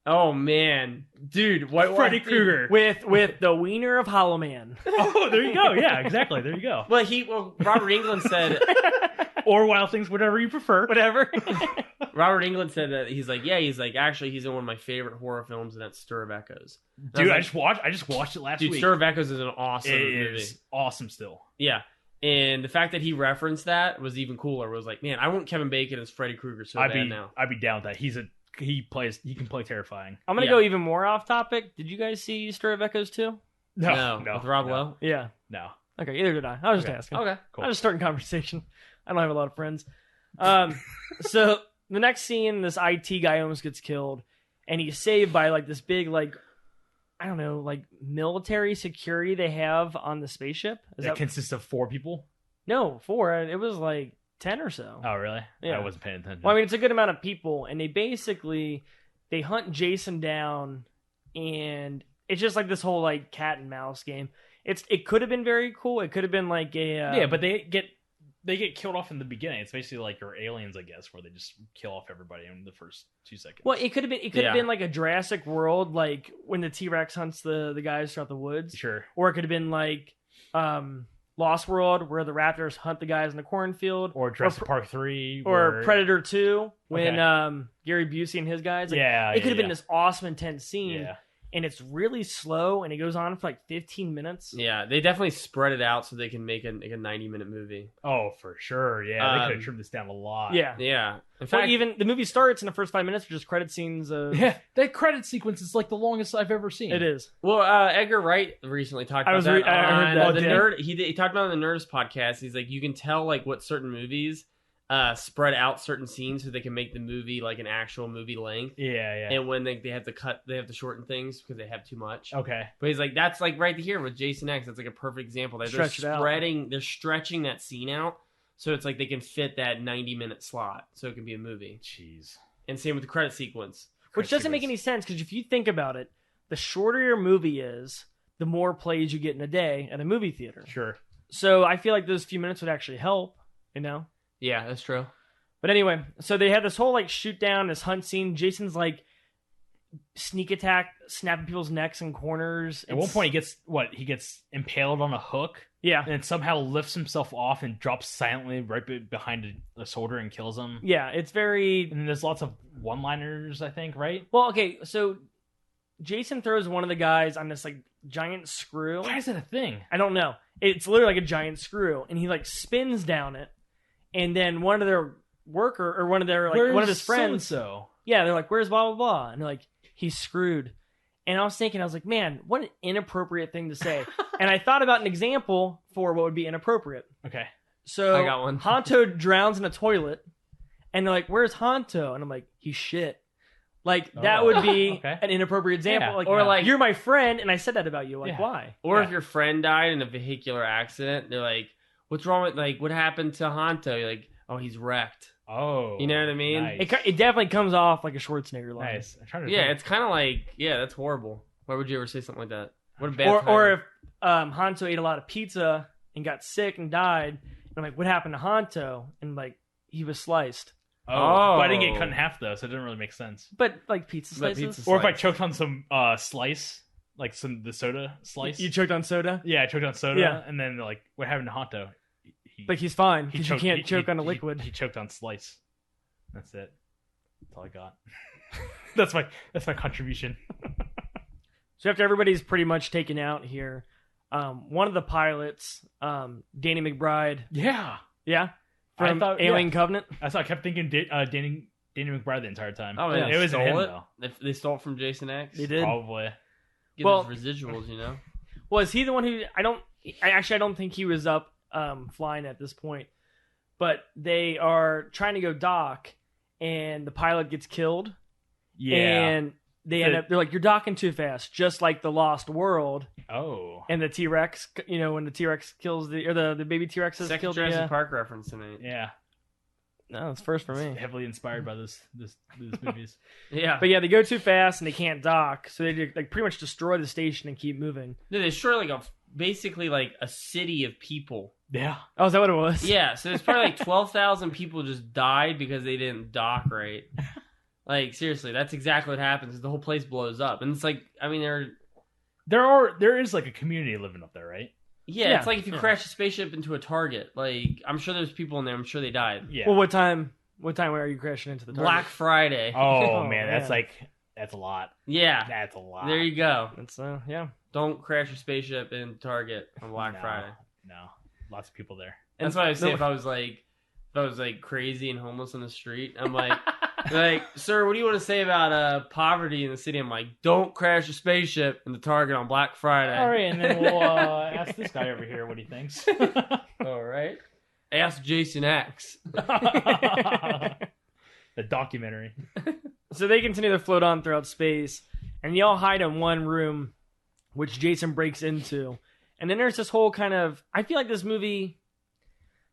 Oh, man. Dude, Freddy Krueger. With the wiener of Hollow Man. Oh, there you go. Yeah, exactly. There you go. Well, Robert Englund said... or Wild Things, whatever you prefer. Whatever. Robert Englund said that he's like, actually, he's in one of my favorite horror films, and that's Stir of Echoes. Dude, I just watched it last week. Dude, Stir of Echoes is an awesome movie. It is awesome still. Yeah. And the fact that he referenced that was even cooler. It was like, man, I want Kevin Bacon as Freddy Krueger so bad now. I'd be down with that. He's a he can play terrifying. I'm gonna go even more off topic. Did you guys see Story of Echoes 2? No. With Rob Lowe? Yeah. No. Okay, either did I. I was just asking. Okay, cool. I was just starting conversation. I don't have a lot of friends. So the next scene, this IT guy almost gets killed, and he's saved by like this big I don't know, like military security they have on the spaceship. That consists of 4 people? No, 4. It was like 10 or so. Oh, really? Yeah. I wasn't paying attention. Well, I mean, it's a good amount of people, and they hunt Jason down, and it's just like this whole like cat and mouse game. It could have been very cool. It could have been like a but they get killed off in the beginning. It's basically like your aliens, I guess, where they just kill off everybody in the first 2 seconds. Well, it could have been like a Jurassic World, like when the T-Rex hunts the guys throughout the woods. Sure. Or it could have been like Lost World, where the raptors hunt the guys in the cornfield. Or Jurassic Park 3. Or Predator 2, when Gary Busey and his guys. Like, it could have been this awesome, intense scene. Yeah. And it's really slow, and it goes on for like 15 minutes. Yeah, they definitely spread it out so they can make a 90-minute movie. Oh, for sure. Yeah, they could have trimmed this down a lot. Yeah. In fact, even the movie starts in the first 5 minutes with just credit scenes. Yeah, that credit sequence is like the longest I've ever seen. It is. Well, Edgar Wright recently talked about that. I heard that. The Nerd. He talked about it on the Nerdist podcast. He's like, you can tell like what certain movies spread out certain scenes so they can make the movie like an actual movie length. Yeah. And when they have to shorten things because they have too much. Okay. But he's like, that's like right here with Jason X. That's like a perfect example. They're stretching that scene out so it's like they can fit that 90-minute slot so it can be a movie. Jeez. And same with the credit sequence. Which doesn't make any sense because if you think about it, the shorter your movie is, the more plays you get in a day at a movie theater. Sure. So I feel like those few minutes would actually help, you know? Yeah, that's true. But anyway, so they had this whole like shoot down, this hunt scene. Jason's like sneak attack, snapping people's necks and corners. At one point, he gets impaled on a hook. Yeah, and somehow lifts himself off and drops silently right behind a soldier and kills him. Yeah, it's very. And there's lots of one-liners, I think, right? Well, okay, so Jason throws one of the guys on this like giant screw. Why is that a thing? I don't know. It's literally like a giant screw, and he like spins down it. And then one of their one of his friends. So yeah, they're like, "Where's blah blah blah?" And they're like, "He's screwed." And I was like, man, what an inappropriate thing to say. And I thought about an example for what would be inappropriate. Okay, so I got one. Honto drowns in a toilet, and they're like, "Where's Honto?" And I'm like, "He's shit." Like that would be an inappropriate example. Yeah. Like, or like you're my friend, and I said that about you. Like, why? Or if your friend died in a vehicular accident, they're like, "What's wrong with what happened to Honto?" You're like, "Oh, he's wrecked." Oh, you know what I mean? Nice. It definitely comes off like a Schwarzenegger line. Nice. I'm trying to it's kind of like, that's horrible. Why would you ever say something like that? What a bad or if Honto ate a lot of pizza and got sick and died, and I'm like, what happened to Honto? And like, he was sliced. Oh, but I didn't get cut in half though, so it didn't really make sense. But like pizza slices, or if I choked on some slice, like the soda slice. You choked on soda? Yeah, I choked on soda. Yeah. And then like, what happened to Honto? But he's fine because you can't choke on a liquid. He choked on slice. That's it. That's all I got. that's my contribution. So after everybody's pretty much taken out here, one of the pilots, Danny McBride. Yeah. From Alien Covenant. I kept thinking Danny McBride the entire time. Oh, it was him though. They stole it from Jason X. They did probably. Get those residuals, you know. Was he the one who? I don't think he was up flying at this point, but they are trying to go dock, and the pilot gets killed. Yeah, and they're like, "You're docking too fast," just like the Lost World. Oh, and the T-Rex, when the T-Rex kills the baby T-Rex is killed. Jurassic Park reference tonight. Yeah. No, it's first for me. It's heavily inspired by these movies. Yeah, but they go too fast and they can't dock, so they like pretty much destroy the station and keep moving. No, they destroy basically a city of people. Yeah. Oh, is that what it was? Yeah, so there's probably 12,000 people just died because they didn't dock right. Like seriously, that's exactly what happens. The whole place blows up, and it's like, I mean, there is like a community living up there, right? Yeah, it's like if you crash a spaceship into a target. Like, I'm sure there's people in there. I'm sure they died. Yeah. Well, what time are you crashing into the target? Black Friday. Oh man, that's a lot. Yeah, that's a lot. There you go. It's yeah. Don't crash your spaceship in Target on Black Friday. No, lots of people there. That's why I say if I was like crazy and homeless on the street, I'm like, Like, sir, what do you want to say about poverty in the city? I'm like, don't crash a spaceship in the Target on Black Friday. All right, and then we'll ask this guy over here what he thinks. All right. Ask Jason X. The documentary. So they continue to float on throughout space, and they all hide in one room, which Jason breaks into. And then there's this whole kind of... I feel like this movie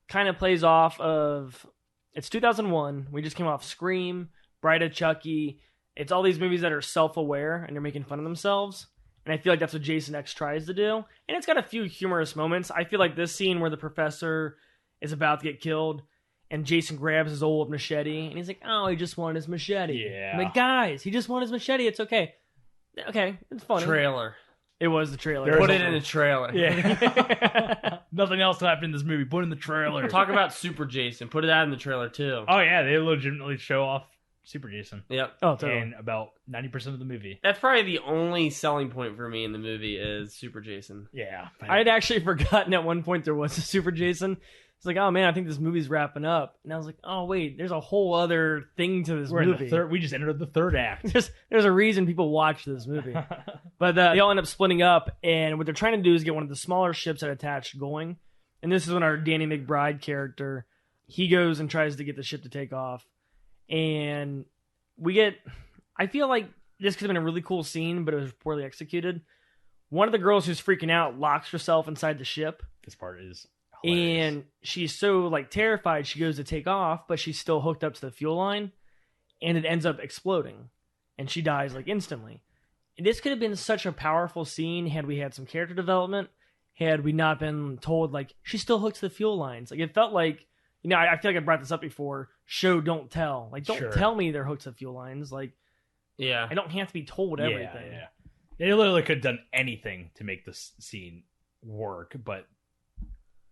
kind of plays off of... It's 2001. We just came off Scream, Bride of Chucky. It's all these movies that are self-aware, and they're making fun of themselves. And I feel like that's what Jason X tries to do. And it's got a few humorous moments. I feel like this scene where the professor is about to get killed, and Jason grabs his old machete, and he's like, oh, he just wanted his machete. Yeah. I'm like, guys, he just wanted his machete. It's okay. Okay, it's funny. Trailer. It was the trailer. Put it in a trailer. Yeah. Nothing else happened in this movie. Put it in the trailer. Talk about Super Jason. Put that in the trailer, too. Oh, yeah. They legitimately show off Super Jason. Yep. Oh, totally. And about 90% of the movie. That's probably the only selling point for me in the movie is Super Jason. Yeah. I had actually forgotten at one point there was a Super Jason. It's like, oh man, I think this movie's wrapping up. And I was like, oh wait, there's a whole other thing to this movie. We just entered the third act. There's a reason people watch this movie. But they all end up splitting up, and what they're trying to do is get one of the smaller ships that attached going. And this is when our Danny McBride character, he goes and tries to get the ship to take off. And I feel like this could have been a really cool scene, but it was poorly executed. One of the girls who's freaking out locks herself inside the ship. This part is hilarious. And she's so terrified, she goes to take off, but she's still hooked up to the fuel line, and it ends up exploding, and she dies instantly. And this could have been such a powerful scene had we had some character development, had we not been told she's still hooked to the fuel lines. It felt like, I feel like I brought this up before. Show, don't tell. Don't tell me they're hooked to the fuel lines. Yeah, I don't have to be told everything. Yeah. They literally could have done anything to make this scene work, but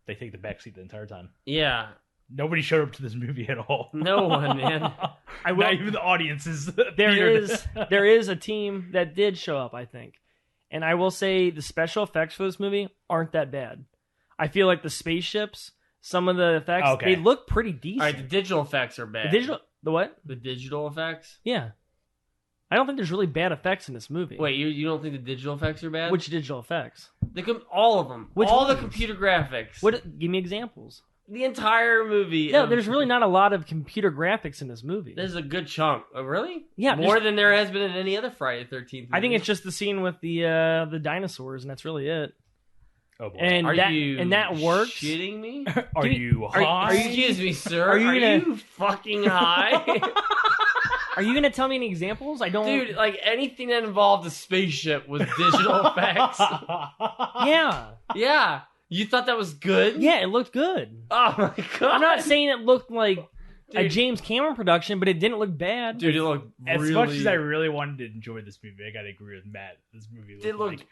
they take the backseat the entire time. Yeah. Nobody showed up to this movie at all. No one, man. Not even the audiences. There is a team that did show up, I think. And I will say the special effects for this movie aren't that bad. I feel like the spaceships, some of the effects, they look pretty decent. All right, the digital effects are bad. The what? The digital effects? Yeah. I don't think there's really bad effects in this movie. Wait, you don't think the digital effects are bad? Which digital effects? All of them. All the computer graphics. Give me examples. The entire movie. No, there's really not a lot of computer graphics in this movie. There's a good chunk. Oh, really? Yeah. More than there has been in any other Friday the 13th movie. I think it's just the scene with the dinosaurs, and that's really it. Oh boy. And that works. Shitting me? Are you high? Excuse me, sir. Are you fucking high? Are you gonna tell me any examples? I don't. Dude, anything that involved a spaceship was digital effects. Yeah. Yeah. You thought that was good? Yeah, it looked good. Oh my god. I'm not saying it looked like a James Cameron production, but it didn't look bad. Dude, it looked as much as I really wanted to enjoy this movie, I gotta agree with Matt. This movie looked like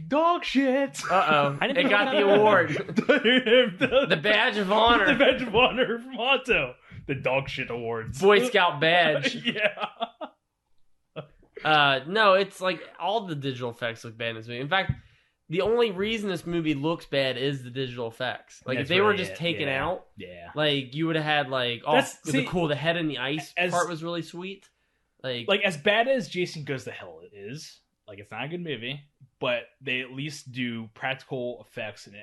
dog shit. Uh-oh. It got the award. The Badge of Honor. The Badge of Honor from Otto. The dog shit awards. Boy Scout badge. Yeah. No, it's all the digital effects look bad in this movie. In fact, the only reason this movie looks bad is the digital effects. If they were just taken out, you would have had the head in the ice part was really sweet. As bad as Jason Goes to Hell is, it's not a good movie, but they at least do practical effects, and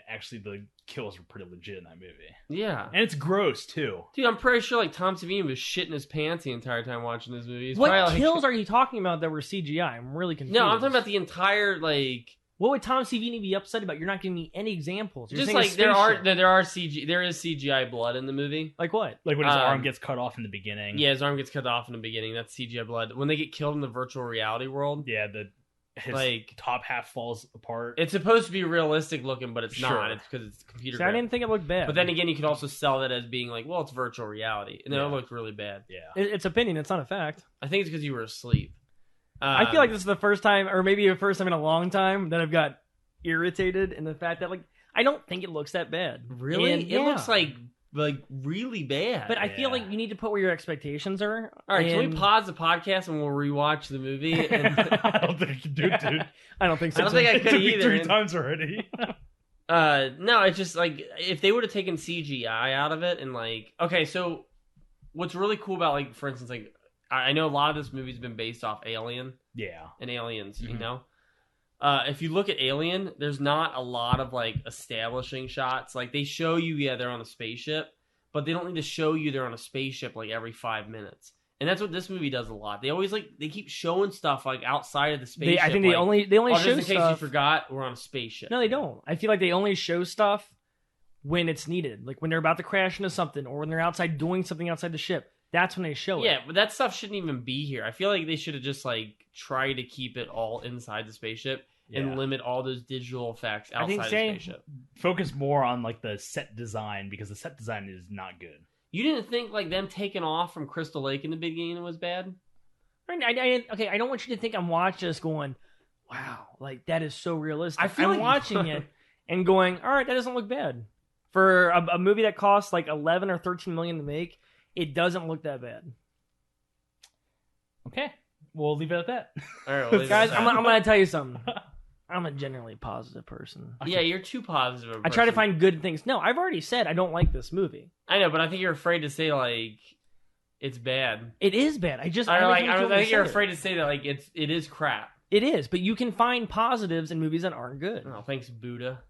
the kills were pretty legit in that movie. Yeah. And it's gross, too. Dude, I'm pretty sure, Tom Savini was shitting his pants the entire time watching this movie. What kills are you talking about that were CGI? I'm really confused. No, I'm talking about the entire, What would Tom Savini be upset about? You're not giving me any examples. You're just there is Cgi blood in the movie. Like what? Like when his arm gets cut off in the beginning. Yeah, his arm gets cut off in the beginning. That's Cgi blood. When they get killed in the virtual reality world. Yeah, his top half falls apart. It's supposed to be realistic looking, but it's not. It's because it's computer. I didn't think it looked bad. But then again, you could also sell that as being it's virtual reality. And it looked really bad. Yeah. It's opinion. It's not a fact. I think it's because you were asleep. I feel like this is the first time, or maybe the first time in a long time, that I've got irritated in the fact that I don't think it looks that bad. Really? And, it looks really bad. But I feel like you need to put where your expectations are. All right, can we pause the podcast and we'll rewatch the movie? I don't think you can do it, dude. I don't think so. I don't think I could either. 3 times already. No, it's just if they would have taken CGI out of it and okay, so what's really cool about, like, for instance, like, I know a lot of this movie's been based off Alien. Yeah. And Aliens, you know? If you look at Alien, there's not a lot of, like, establishing shots. Like, they show you, they're on a spaceship, but they don't need to show you they're on a spaceship, like, every 5 minutes. And that's what this movie does a lot. They always, like, they keep showing stuff, like, outside of the spaceship. I think they only show just in case stuff. you forgot, we're on a spaceship. No, they don't. I feel like they only show stuff when it's needed. Like, when they're about to crash into something, or when they're outside doing something outside the ship. That's when they show it. Yeah, but that stuff shouldn't even be here. I feel like they should have just, like, tried to keep it all inside the spaceship and limit all those digital effects outside the spaceship. Focus more on, like, the set design, because the set design is not good. You didn't think, like, them taking off from Crystal Lake in the beginning was bad? Okay, I don't want you to think I'm watching this going, wow, like, that is so realistic. I'm like watching it and going, all right, that doesn't look bad. For a movie that costs, like, 11 or 13 million to make, it doesn't look that bad. Okay, we'll leave it at that. All right, guys, I'm going to tell you something. I'm a generally positive person. Yeah, you're too positive. I try to find good things. No, I've already said I don't like this movie. I know, but I think you're afraid to say, like, it's bad. It is bad. I think you're afraid to say that, like, it is crap. It is, but you can find positives in movies that aren't good. Oh, thanks, Buddha.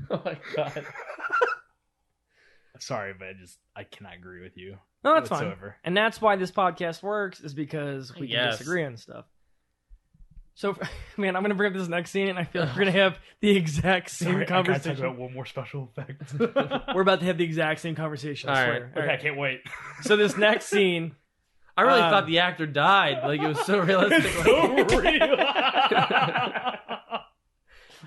Oh my god. Sorry, but I cannot agree with you. No, that's whatsoever. fine. And that's why this podcast works, is because we can disagree on stuff. So, man, I'm going to bring up this next scene, and I feel like we're going to have the exact same conversation. I got to talk about one more special effect. We're about to have the exact same conversation, I swear. All right. I can't wait. So this next scene... I really thought the actor died. Like, it was so realistic. It's so real.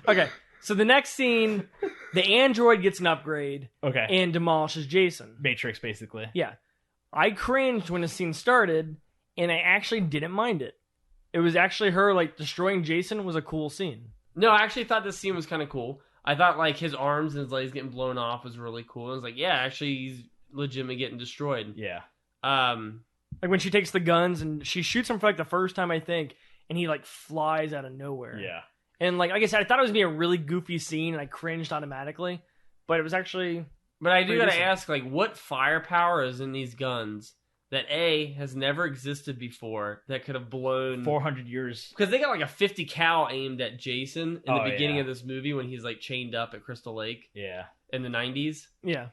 Okay, so the next scene, the android gets an upgrade and demolishes Jason. Matrix, basically. Yeah. I cringed when the scene started, and I actually didn't mind it. It was actually her, like, destroying Jason was a cool scene. No, I actually thought this scene was kind of cool. I thought, like, his arms and his legs getting blown off was really cool. I was like, yeah, actually, he's legitimately getting destroyed. Yeah. Like, when she takes the guns, and she shoots him for, like, the first time, I think, and he, like, flies out of nowhere. Yeah. And, like I said, I thought it was going to be a really goofy scene, and I cringed automatically. But it was actually... But I do got to ask, like, what firepower is in these guns that, A, has never existed before, that could have blown... 400 years. Because they got, like, a 50 cal aimed at Jason in the beginning of this movie when he's, like, chained up at Crystal Lake. Yeah. In the 90s. Yeah.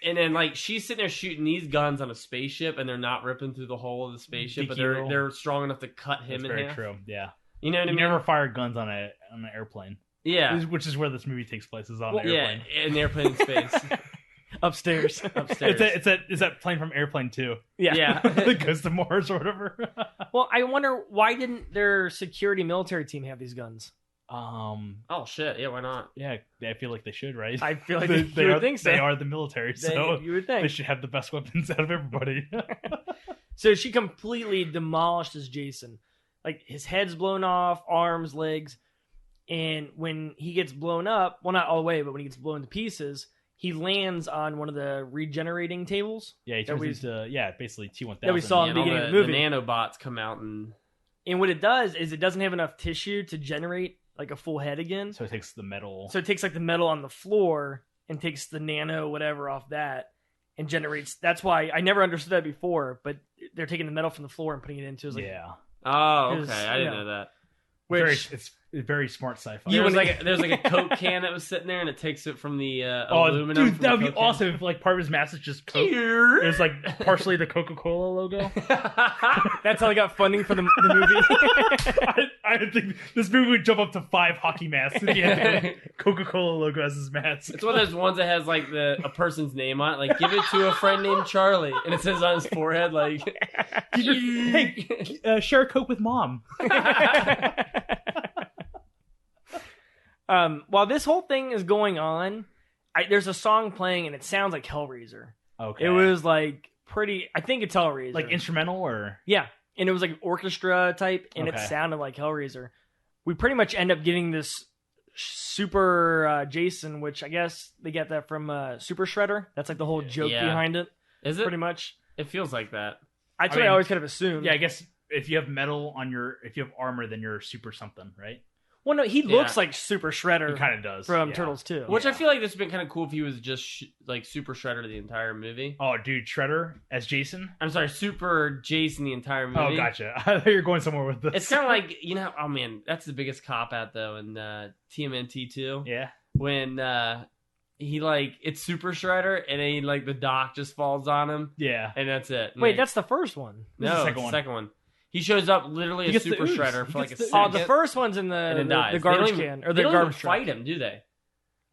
And then, like, she's sitting there shooting these guns on a spaceship, and they're not ripping through the hull of the spaceship, but they're strong enough to cut him in half. That's very true, yeah. You know what I mean? You never fire guns on an airplane. Yeah. Which is where this movie takes place, is on an airplane. Yeah, an airplane in space. Upstairs. It's that plane from Airplane 2. Yeah. That goes to Mars or whatever. Well, I wonder, why didn't their security military team have these guns? Oh, shit. Yeah, why not? Yeah, I feel like they should, right? I feel like you would think so. They are the military, so you would think. They should have the best weapons out of everybody. So she completely demolishes Jason. Like, his head's blown off, arms, legs, and when he gets blown up, well, not all the way, but when he gets blown to pieces, he lands on one of the regenerating tables. Yeah, he turns into, basically T-1000. That we saw in the beginning of the movie. The nanobots come out and what it does is it doesn't have enough tissue to generate, like, a full head again. So it takes the metal. So it takes, like, the metal on the floor and takes the nano whatever off that and generates. That's why I never understood that before, but they're taking the metal from the floor and putting it into. Like, yeah. Oh, okay. I didn't know that. It's very smart sci-fi. There's like a Coke can that was sitting there, and it takes it from the aluminum. Dude, that would be awesome if, like, part of his mask is just Coke. It was like partially the Coca-Cola logo. That's how they got funding for the movie. I think this movie would jump up to 5 hockey masks if he had the Coca-Cola logo as his mask. It's one of those ones that has, like, a person's name on it. Like, give it to a friend named Charlie, and it says on his forehead, like, hey, share a Coke with Mom. While this whole thing is going on, there's a song playing and it sounds like Hellraiser. Okay. It was like pretty. I think it's Hellraiser. Like instrumental or yeah, and it was like orchestra type, and it sounded like Hellraiser. We pretty much end up getting this super Jason, which I guess they get that from Super Shredder. That's like the whole joke behind it. Is it pretty much? It feels like that. That's what I always kind of assumed. Yeah, I guess if you have metal if you have armor, then you're super something, right? Well, no, he looks like Super Shredder. He kind of does from Turtles 2. Which I feel like this would been kind of cool if he was just like Super Shredder the entire movie. Oh, dude, Shredder as Jason? I'm sorry, Super Jason the entire movie. Oh, gotcha. I thought you were going somewhere with this. It's kind of like, oh man, that's the biggest cop out though in TMNT 2. Yeah. When he it's Super Shredder and then the doc just falls on him. Yeah. And that's it. And Wait, that's the first one. No, it's the second one. He shows up literally as Super Shredder for a second. Oh, the first one's in the garbage can. Or the garbage fight him, do they?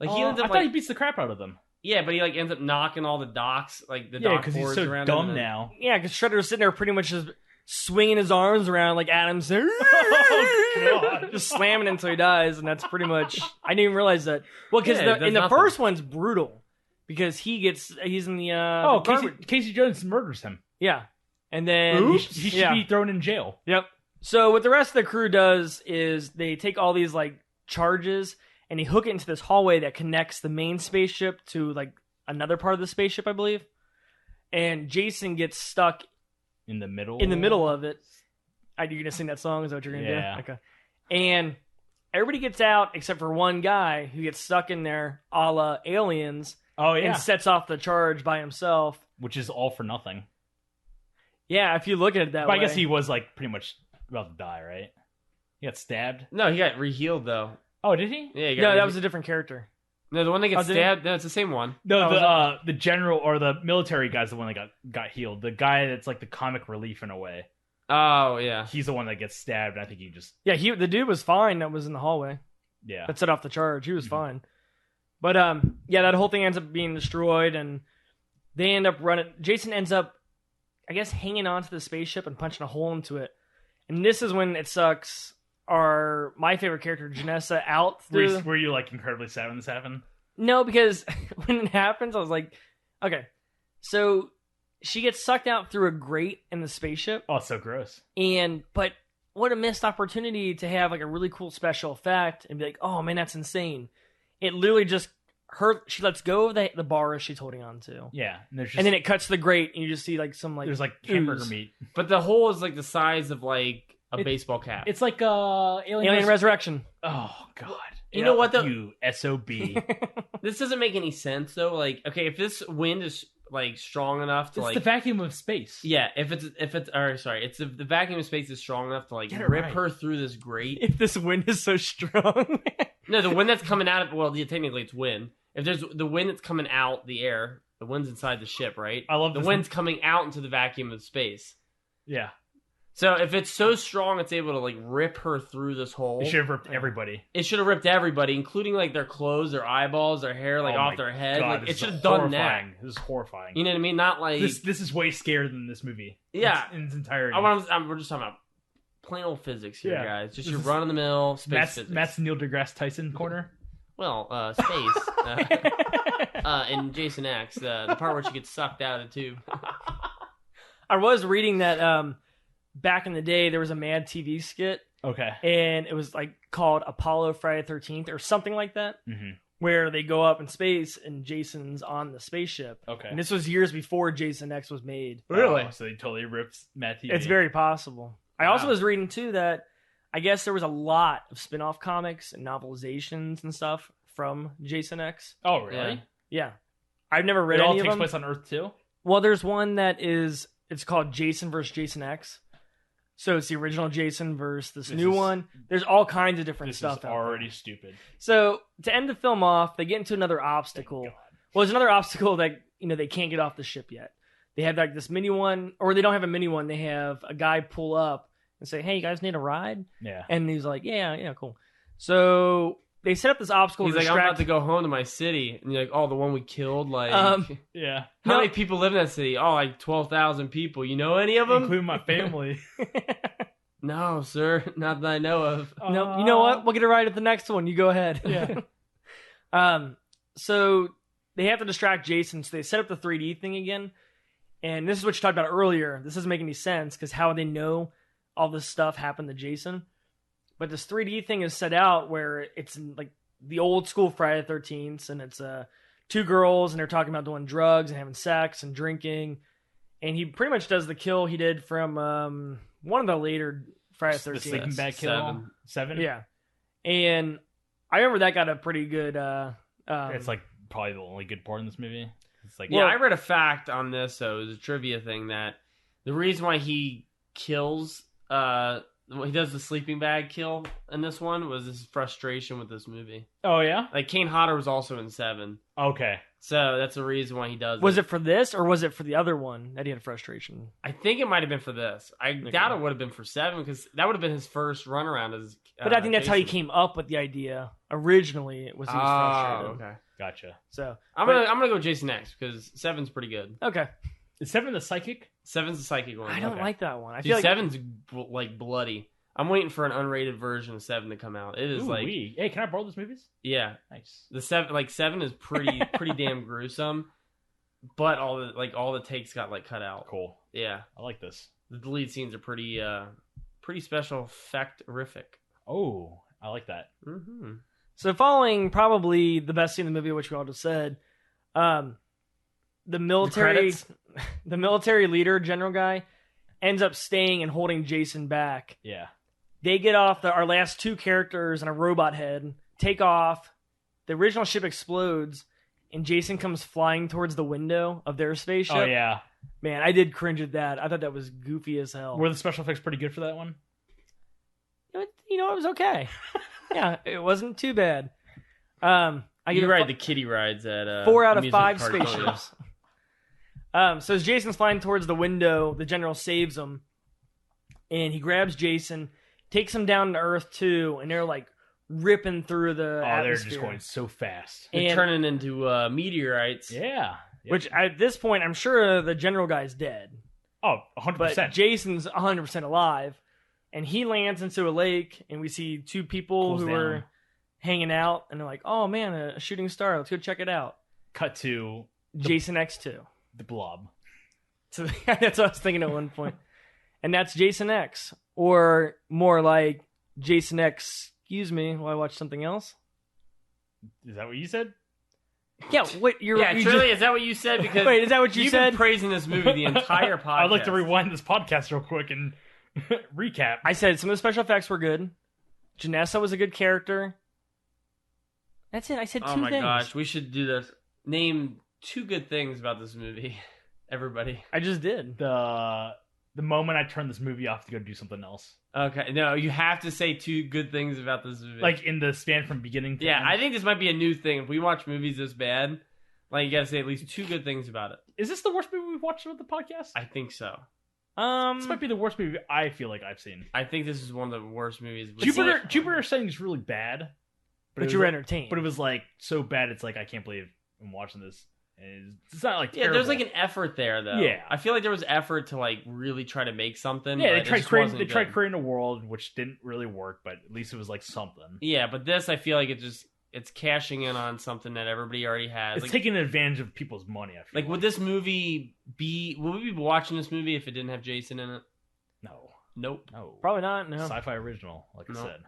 He ends up I thought he beats the crap out of them. Yeah, but he ends up knocking all the docs, the dock because he's so dumb now. Yeah, because Shredder's sitting there pretty much just swinging his arms around like Adam's there. Oh, God. Just slamming until he dies, and that's pretty much... I didn't even realize that. Well, because in the first one's brutal. Because he's in the... Casey Jones murders him. Yeah. And then he should be thrown in jail. Yep. So what the rest of the crew does is they take all these charges and they hook it into this hallway that connects the main spaceship to another part of the spaceship, I believe. And Jason gets stuck in the middle of it. Are you gonna sing that song? Is that what you're gonna do? Okay. And everybody gets out except for one guy who gets stuck in there, a la Aliens. Oh yeah. And sets off the charge by himself, which is all for nothing. Yeah, if you look at it that way. But I guess he was pretty much about to die, right? He got stabbed. No, he got rehealed though. Oh, did he? Yeah, no, that was a different character. No, the one that gets stabbed. No, it's the same one. No, the general or the military guy's the one that got healed. The guy that's the comic relief in a way. Oh yeah, he's the one that gets stabbed. I think he just the dude was fine. That was in the hallway. Yeah, that set off the charge. He was fine. But that whole thing ends up being destroyed, and they end up running. Jason ends up, I guess, hanging onto the spaceship and punching a hole into it. And this is when it sucks my favorite character, Janessa, out. Were you incredibly sad when this happened? No, because when it happens, I was like, okay. So she gets sucked out through a grate in the spaceship. Oh, it's so gross. But what a missed opportunity to have a really cool special effect and be like, oh man, that's insane. It literally just she lets go of the bars she's holding on to. Yeah. And then it cuts to the grate and you just see some there's hamburger meat. But the hole is the size of a baseball cap. It's like Alien Resurrection. Oh god. You know what though? You SOB. This doesn't make any sense though. Okay, if this wind is strong enough to it's the vacuum of space. Yeah, if the vacuum of space is strong enough to rip her through this grate. If this wind is so strong. No, the wind that's coming out of technically it's wind. If there's the wind that's coming out the air, the wind's inside the ship, right? I love the wind's coming out into the vacuum of space. Yeah. So if it's so strong, it's able to rip her through this hole. It should have ripped everybody. It should have ripped everybody, including their clothes, their eyeballs, their hair, off their head. God, it should have done that. This is horrifying. You know what I mean? Not this is way scarier than this movie. Yeah, in its entirety. We're just talking about plain old physics here, guys. Just your run of the mill space physics. Matt's Neil deGrasse Tyson corner. Well, space. And Jason X, the part where she gets sucked out of the tube. I was reading that back in the day there was a Mad TV skit. Okay. And it was called Apollo Friday 13th or something like that. Mm-hmm. Where they go up in space and Jason's on the spaceship. Okay. And this was years before Jason X was made. Really? So they totally ripped Mad TV. It's very possible. I also was reading too that I guess there was a lot of spin-off comics and novelizations and stuff from Jason X. Oh, really? Yeah. I've never read any of them. It all takes place on Earth too? Well, there's one that it's called Jason versus Jason X. So it's the original Jason versus this new one. There's all kinds of different stuff. This is already stupid. So to end the film off, they get into another obstacle. Well, there's another obstacle that they can't get off the ship yet. They have this mini one, or they don't have a mini one. They have a guy pull up and say, "Hey, you guys need a ride?" Yeah. And he's like, "Yeah, cool." So they set up this obstacle. He's I'm about to go home to my city, and you're like, "Oh, the one we killed." Yeah. How many people live in that city? Oh, 12,000 people. You know any of them? Including my family. No, sir, not that I know of. No, you know what? We'll get a ride at the next one. You go ahead. Yeah. So they have to distract Jason, so they set up the 3D thing again. And this is what you talked about earlier. This doesn't make any sense, because how would they know all this stuff happened to Jason? But this 3D thing is set out where it's the old school Friday the 13th, and it's two girls, and they're talking about doing drugs and having sex and drinking. And he pretty much does the kill he did from one of the later Friday the 13th. The Sleeping Bag kill. 7. Yeah. And I remember that got a pretty good. It's like probably the only good part in this movie. It's like, I read a fact on this, so it was a trivia thing that the reason why he kills, he does the sleeping bag kill in this one was his frustration with this movie. Oh yeah, Like Kane Hodder was also in 7. okay. So that's the reason why he does Was it for this or was it for the other one that he had frustration? I think it might have been for this. I doubt it would have been for 7 because that would have been his first runaround as. But I think that's how he Jason. came up with the idea. Originally, it was he was frustrated. Okay. Gotcha. So I'm gonna go Jason X because 7's pretty good. okay. Is 7 the psychic? 7's the psychic one. I don't Okay. like that one. I Dude, feel like 7's like bloody. I'm waiting for an unrated version of 7 to come out. It is like, Hey, can I borrow those movies? yeah, Nice. the 7 is pretty damn gruesome, but all the takes got like cut out. Cool. Yeah, I like this. the deleted scenes are pretty special effect-rific. Oh, I like that. Mm-hmm. so. Following probably the best scene in the movie, which we all just said, the military, the military leader, general guy, ends up staying and holding Jason back. Yeah. They get off our last 2 characters and a robot head, take off. The original ship explodes, and Jason comes flying towards the window of their spaceship. Oh yeah. Man, I did cringe at that. I thought that was goofy as hell. Were the special effects pretty good for that one? It was okay. Yeah, it wasn't too bad. I You give ride the kiddie rides at 4 out of amusement 5 park, don't you? spaceships. So as Jason's flying towards the window, the general saves him, and he grabs Jason, takes him down to Earth too, and they're like ripping through the Oh, atmosphere. they're just going so fast. They're And- turning into meteorites. Yeah. Yep. Which at this point, I'm sure the general guy's dead, Oh, 100%. but Jason's 100% alive, and he lands into a lake, and we see 2 people Cools who down. are hanging out, and they're like, "Oh man, a shooting star! Let's go check it out." Cut to Jason X2. the blob. So that's what I was thinking at one point. And that's Jason X. Or more like Jason X, excuse me, while I watch something else. Is that what you said? Yeah, what you're Yeah, you truly, is that what you said? Because Wait, is that what you you've said? been praising this movie the entire podcast. I'd like to rewind this podcast real quick and recap. I said some of the special effects were good. Janessa was a good character. That's it. I said 2 Oh my things. gosh, we should do this. Name 2 good things about this movie. Everybody. I just did. The moment I turn this movie off to go do something else. Okay, no, you have to say 2 good things about this movie. Like in the span from beginning to yeah, end. I think this might be a new thing. If we watch movies this bad, like you gotta say at least 2 good things about it. Is this the worst movie we've watched with the podcast? I think so. This might be the worst movie I feel like I've seen. I think this is one of the worst movies. Jupiter Ascending is really bad. But you were entertained. But it was like so bad it's like I can't believe I'm watching this. And it's not like Yeah, terrible. there's like an effort there though. Yeah. I feel like there was effort to like really try to make something. Yeah, but they it tried just creating wasn't they tried good. creating a world which didn't really work, but at least it was like something. Yeah, but this I feel like it's cashing in on something that everybody already has. It's Like, taking advantage of people's money. I feel like would this movie be? Would we be watching this movie if it didn't have Jason in it? no, Nope. no, Probably not, no. sci-fi original, like No. I said,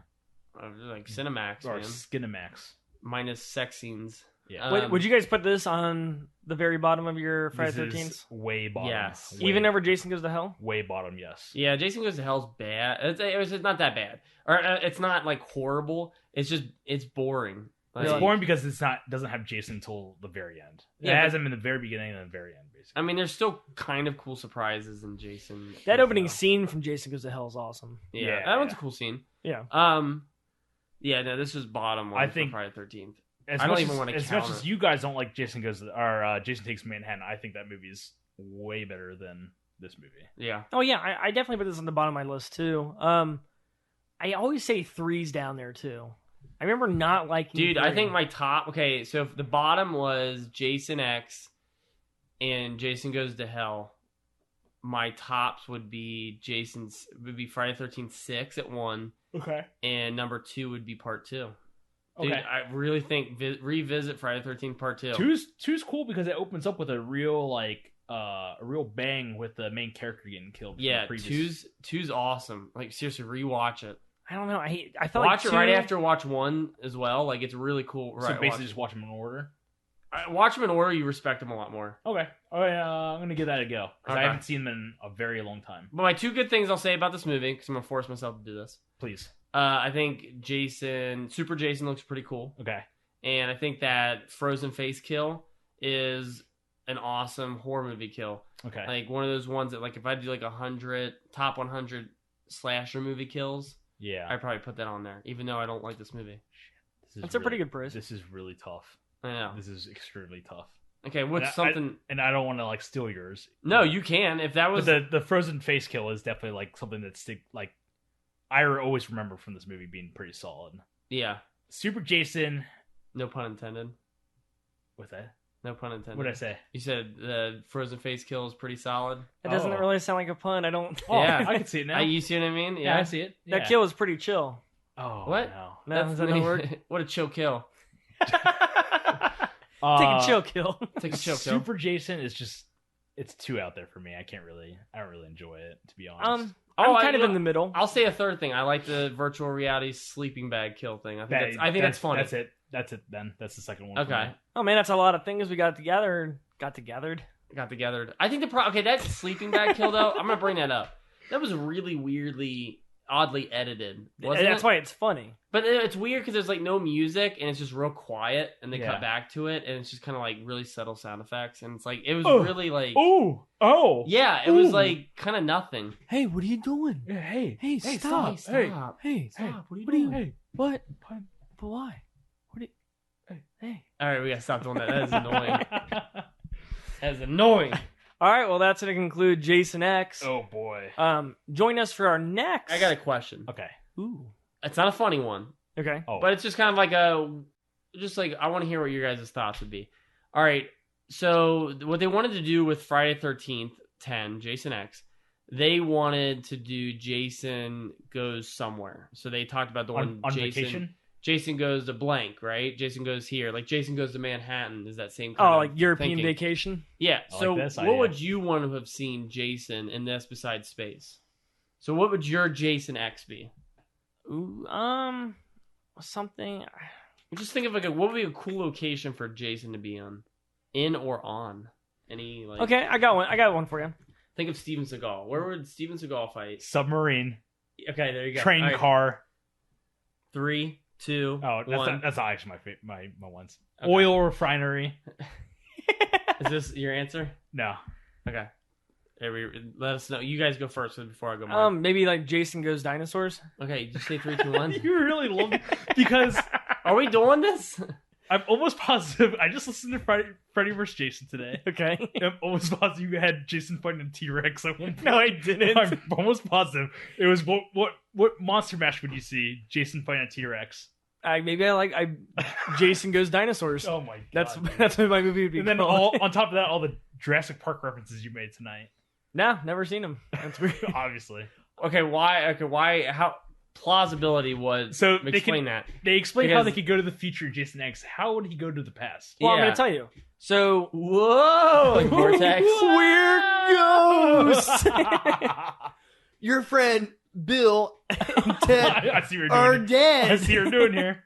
Like Cinemax, or man. Skinemax. Minus sex scenes. Yeah, Would you guys put this on the very bottom of your Friday this 13th? is way bottom. Yes. Way, Even over Jason Goes to Hell? way bottom. Yes. Yeah, Jason Goes to Hell's bad. It's not that bad, or it's not like horrible. It's boring. It's Like, boring because doesn't have Jason until the very end. Yeah, It has but- him in the very beginning and the very end, basically. I mean, there's still kind of cool surprises in Jason. That opening Yeah. scene from Jason Goes to Hell is awesome. Yeah, Yeah, that one's a yeah. cool scene. Yeah. Yeah, no, this is bottom one I for think- Friday the 13th. As I don't much even as, wanna as count much it. as you guys don't like Jason Takes Manhattan, I think that movie is way better than this movie. Yeah. Oh, yeah, I definitely put this on the bottom of my list, too. I always say 3's down there, too. I remember not liking Dude, 3. I think my top. Okay, so if the bottom was Jason X and Jason Goes to Hell, my tops would be Friday the 13th 6 at 1, Okay. and number 2 would be part 2. Dude, Okay. I really think revisit Friday the 13th part 2. Two's cool because it opens up with a real bang with the main character getting killed. from Yeah, the previous... two's awesome. Like seriously, rewatch it. I don't know. I felt Watch like it right 2 after watch 1 as well. Like it's really cool. So Right, basically, just watch them in order. watch them in order. You respect them a lot more. Okay. Oh yeah, I'm gonna give that a go because Okay. I haven't seen them in a very long time. But my two good things I'll say about this movie, because I'm gonna force myself to do this. Please. I think Super Jason looks pretty cool, Okay. and I think that frozen face kill is an awesome horror movie kill. Okay. Like one of those ones that, like, if I do like 100 top 100 slasher movie kills, Yeah. I'd probably put that on there, even though I don't like this movie. That's a pretty good price. This is really tough. I know. This is extremely tough. Okay, what's something? And I don't want to like steal yours. No, you can. If that was But the frozen face kill is definitely like something that's like I always remember from this movie being pretty solid. yeah, Super Jason. no pun intended. What's that? No pun intended. What did I say? You said the frozen face kill is pretty solid. It doesn't Oh. really sound like a pun. I don't. Oh, Yeah. I can see it now. You see what I mean? yeah, I see it. That Yeah. kill was pretty chill. Oh, What? No. No, is that no word? What a chill kill. Take a chill kill. Take a chill kill. Super Jason is just it's too out there for me. I don't really enjoy it, to be honest. I'm Oh, kind of in the middle. I'll say a third thing. I like the virtual reality sleeping bag kill thing. I think that's funny. That's it then. That's the second one. for Okay. me. Oh man, that's a lot of things we got together. Got together. Got together. I think that sleeping bag kill though. I'm gonna bring that up. That was really weirdly, oddly edited. Wasn't That's it? why it's funny. But it's weird because there's like no music and it's just real quiet, and they Yeah. cut back to it, and it's just kind of like really subtle sound effects, and it's like it was Oh. really like Oh. yeah, it was Ooh. like kind of nothing. Hey, what are you doing? Yeah, hey. Hey, Hey, stop. stop! Hey. Stop! Hey, Stop! What are you what are you- doing? Hey. what? Pun. But why? What are you? Hey. All right, we gotta stop doing that. That is annoying. That is annoying. All right, well, that's going to conclude Jason X. Oh boy. Join us for our next. I got a question. Okay. Ooh. It's not a funny one, Okay. Oh. but it's just kind of like I want to hear what your guys' thoughts would be. All right, so what they wanted to do with Friday 13th 10, Jason X, they wanted to do Jason Goes Somewhere. So they talked about the one on Jason. vacation. Jason goes to blank, right? Jason goes here. Like Jason goes to Manhattan is that same kind Oh, of like European thinking. vacation? Yeah. I So like this what idea. would you want to have seen Jason in this besides space? So what would your Jason X be? Ooh, something. Just think of what would be a cool location for Jason to be in or on? Any like Okay, I got one. I got one for you. Think of Steven Seagal. Where would Steven Seagal fight? Submarine. Okay, there you go. Train All right. car. 3, 2, Oh, 1. that's not actually my ones. Okay. Oil refinery. Is this your answer? No. Okay. Let us know. You guys go first before I go. Mine. Maybe like Jason Goes Dinosaurs. Okay, did you say 3, 2, 1? You really love because Are we doing this? I'm almost positive. I just listened to Freddy vs. Jason today. Okay. I'm almost positive you had Jason fighting a T-Rex at one point. No, I didn't. I'm almost positive it was what monster mash would you see Jason fighting a T-Rex? Jason Goes Dinosaurs. Oh my god! That's what my movie would be. and then called. on top of that, all the Jurassic Park references you made tonight. Nah, never seen him. That's weird. Obviously. Okay, why? Okay, why? How? Plausibility was. So explain that. They explain how Because- they could go to the future in Jason X. How would he go to the past? Well, I'm Yeah. gonna tell you. So Whoa! Like vortex. Weird ghost. Your friend Bill and Ted I see what you're are doing. dead. I see what you're doing here.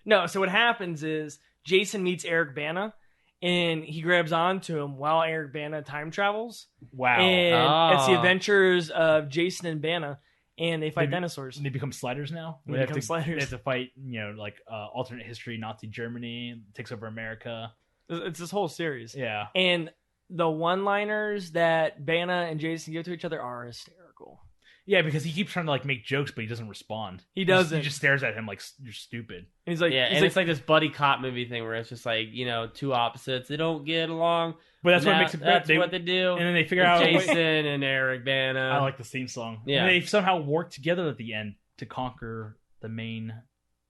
No, so what happens is Jason meets Eric Bana and he grabs onto him while Eric Bana time travels. Wow. And it's the Ah. adventures of Jason and Bana, and they fight dinosaurs. And they become sliders now. They become sliders. They have to fight, like alternate history, Nazi Germany takes over America. It's this whole series. Yeah. And the one-liners that Bana and Jason give to each other are hysterical. Yeah, because he keeps trying to make jokes, but he doesn't respond. He doesn't. He just stares at him like you're stupid. And he's like, Yeah, he's and like, it's like this buddy cop movie thing where it's just like, two opposites. They don't get along. But that's what Now- makes it. That's what they do. And then they figure It's out. Jason and Eric Bana. I like the theme song. Yeah. And they somehow work together at the end to conquer the main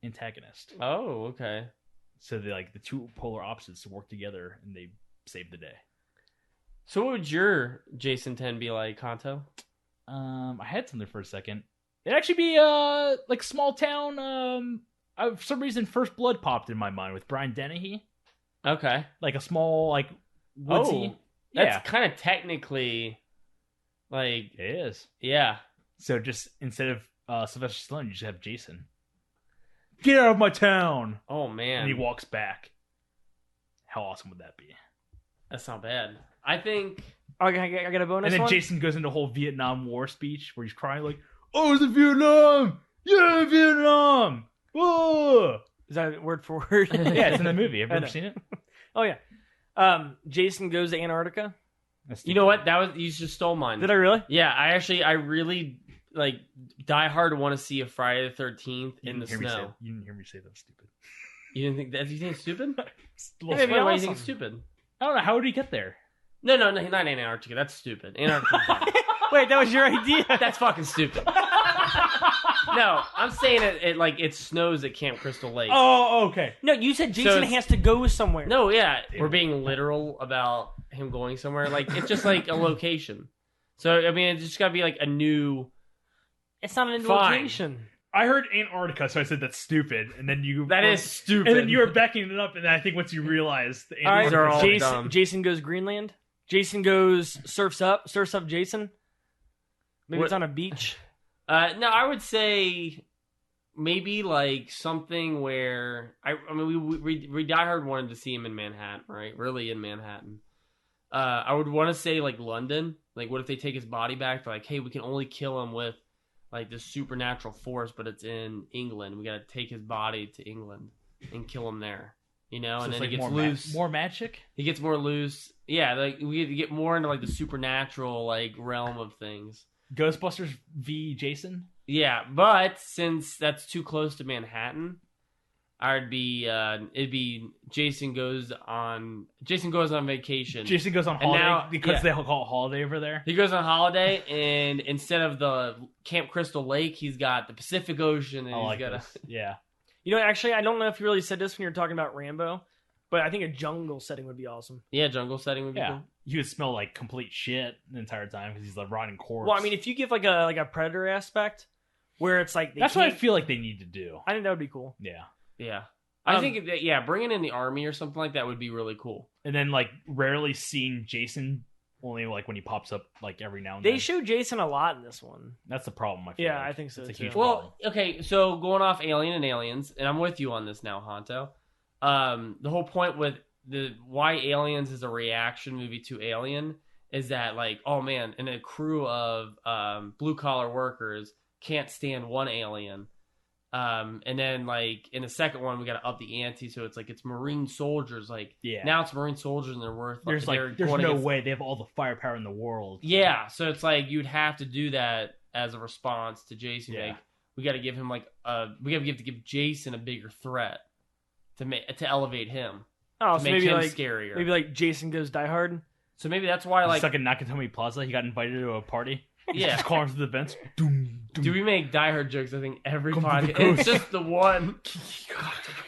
antagonist. Oh, okay. So they the two polar opposites to work together and they save the day. So what would your Jason 10 be like, Kanto? I had something for a second. It'd actually be small town. For some reason, First Blood popped in my mind with Brian Dennehy. Okay. Like a small woodsy. Oh, that's Yeah, kind of technically it is. yeah. So just instead of Sylvester Stallone, you just have Jason. Get out of my town, Oh man, and he walks back. How awesome would that be? that's not bad. I think. Okay, I got a bonus. And then one? Jason goes into a whole Vietnam War speech where he's crying like, "Oh, it's in Vietnam! Yeah, Vietnam! Whoa!" Is that word for word? Yeah, it's in the movie. Have you ever seen it? Oh yeah. Jason goes to Antarctica. You know what? You just stole mine. Did I really? Yeah, I really like die hard want to see a Friday the 13th in the snow. You didn't hear me say that was stupid. You didn't think that? You think it's stupid? That'd be Why do you awesome. think it's stupid? I don't know. How would he get there? No, not Antarctica. That's stupid. Antarctica. Wait, that was your idea? That's fucking stupid. No, I'm saying it snows at Camp Crystal Lake. Oh, okay. No, you said Jason has to go somewhere. No, yeah, we're being literal about him going somewhere. Like it's just like a location. So I mean, it's just gotta be like a new. It's not a new Fine. location. I heard Antarctica, so I said that's stupid, and then you That is stupid. and then you were backing it up, and then I think once you realized the All right, These are all Antarctica, dumb. Jason goes Greenland. Jason goes surfs up Jason. Maybe What- it's on a beach. No, I would say maybe like something where I mean we Die Hard wanted to see him in Manhattan, right? Really in Manhattan. I would want to say like London. Like, what if they take his body back? They're like, hey, we can only kill him with like this supernatural force, but it's in England. We got to take his body to England and kill him there. You know, So and it's then like he gets more loose. more magic. He gets more loose. Yeah, like we get more into like the supernatural like realm of things. Ghostbusters v Jason. Yeah, but since that's too close to Manhattan, it'd be Jason goes on vacation. Jason goes on And holiday now- because yeah. they call it holiday over there. He goes on holiday, and instead of the Camp Crystal Lake, he's got the Pacific Ocean, and I he's like got this. Yeah. You know, actually, I don't know if you really said this when you were talking about Rambo, but I think a jungle setting would be awesome. jungle setting would be Yeah. cool. You would smell like complete shit the entire time because he's a rotting corpse. Well, I mean, if you give like a predator aspect, where it's like that's what I can't- feel like they need to do. I think that would be cool. Yeah. Yeah, I think that, bringing in the army or something like that would be really cool. And then like rarely seeing Jason, only like when he pops up like every now and They then. show Jason a lot in this one. That's the problem. I feel Yeah, like. I think so, It's a too. huge problem. Well, okay, so going off Alien and Aliens, and I'm with you on this now, Honto. The whole point with why Aliens is a reaction movie to Alien is that, like, oh man, and a crew of blue collar workers can't stand one alien. And then like in the second one, we got to up the ante, so it's like it's Marine soldiers. Like, Yeah. now it's Marine soldiers, and they're worth. There's they're there's going no against- way they have all the firepower in the world. Yeah, so it's like you'd have to do that as a response to Jason. Yeah. Like, we got to give him we got to give Jason a bigger threat to elevate him, Oh, to so make maybe him like scarier. maybe like Jason goes Die Hard. So maybe that's why, Like, like, stuck in Nakatomi Plaza, he got invited to a party. yeah. Just calling to the vents. Doom, doom. Do we make Die Hard jokes? I think every Come to the podcast. ghost. It's just the one.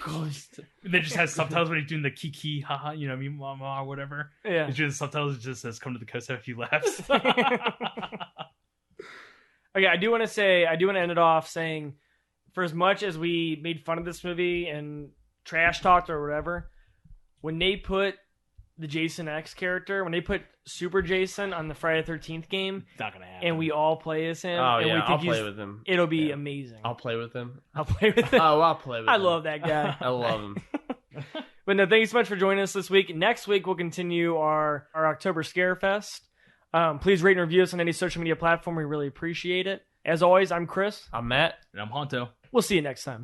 Ghost. And they just has subtitles when he's doing the kiki, haha, you know, me, mama, whatever. Yeah. It's just subtitles. It just says, "Come to the coast, have a few laughs." Okay, I do want to end it off saying, for as much as we made fun of this movie and trash talked or whatever, when they put the Jason X character, when they put Super Jason on the Friday the 13th game, It's not gonna happen. and we all play as him, Oh and yeah, we I'll think play with him. it'll be Yeah. amazing. I'll play with him. I'll play with him. Oh, I'll play with him. I love that guy. I love him. But no, thank you so much for joining us this week. Next week, we'll continue our October Scare Fest. Please rate and review us on any social media platform. We really appreciate it. As always, I'm Chris. I'm Matt. And I'm Honto. We'll see you next time.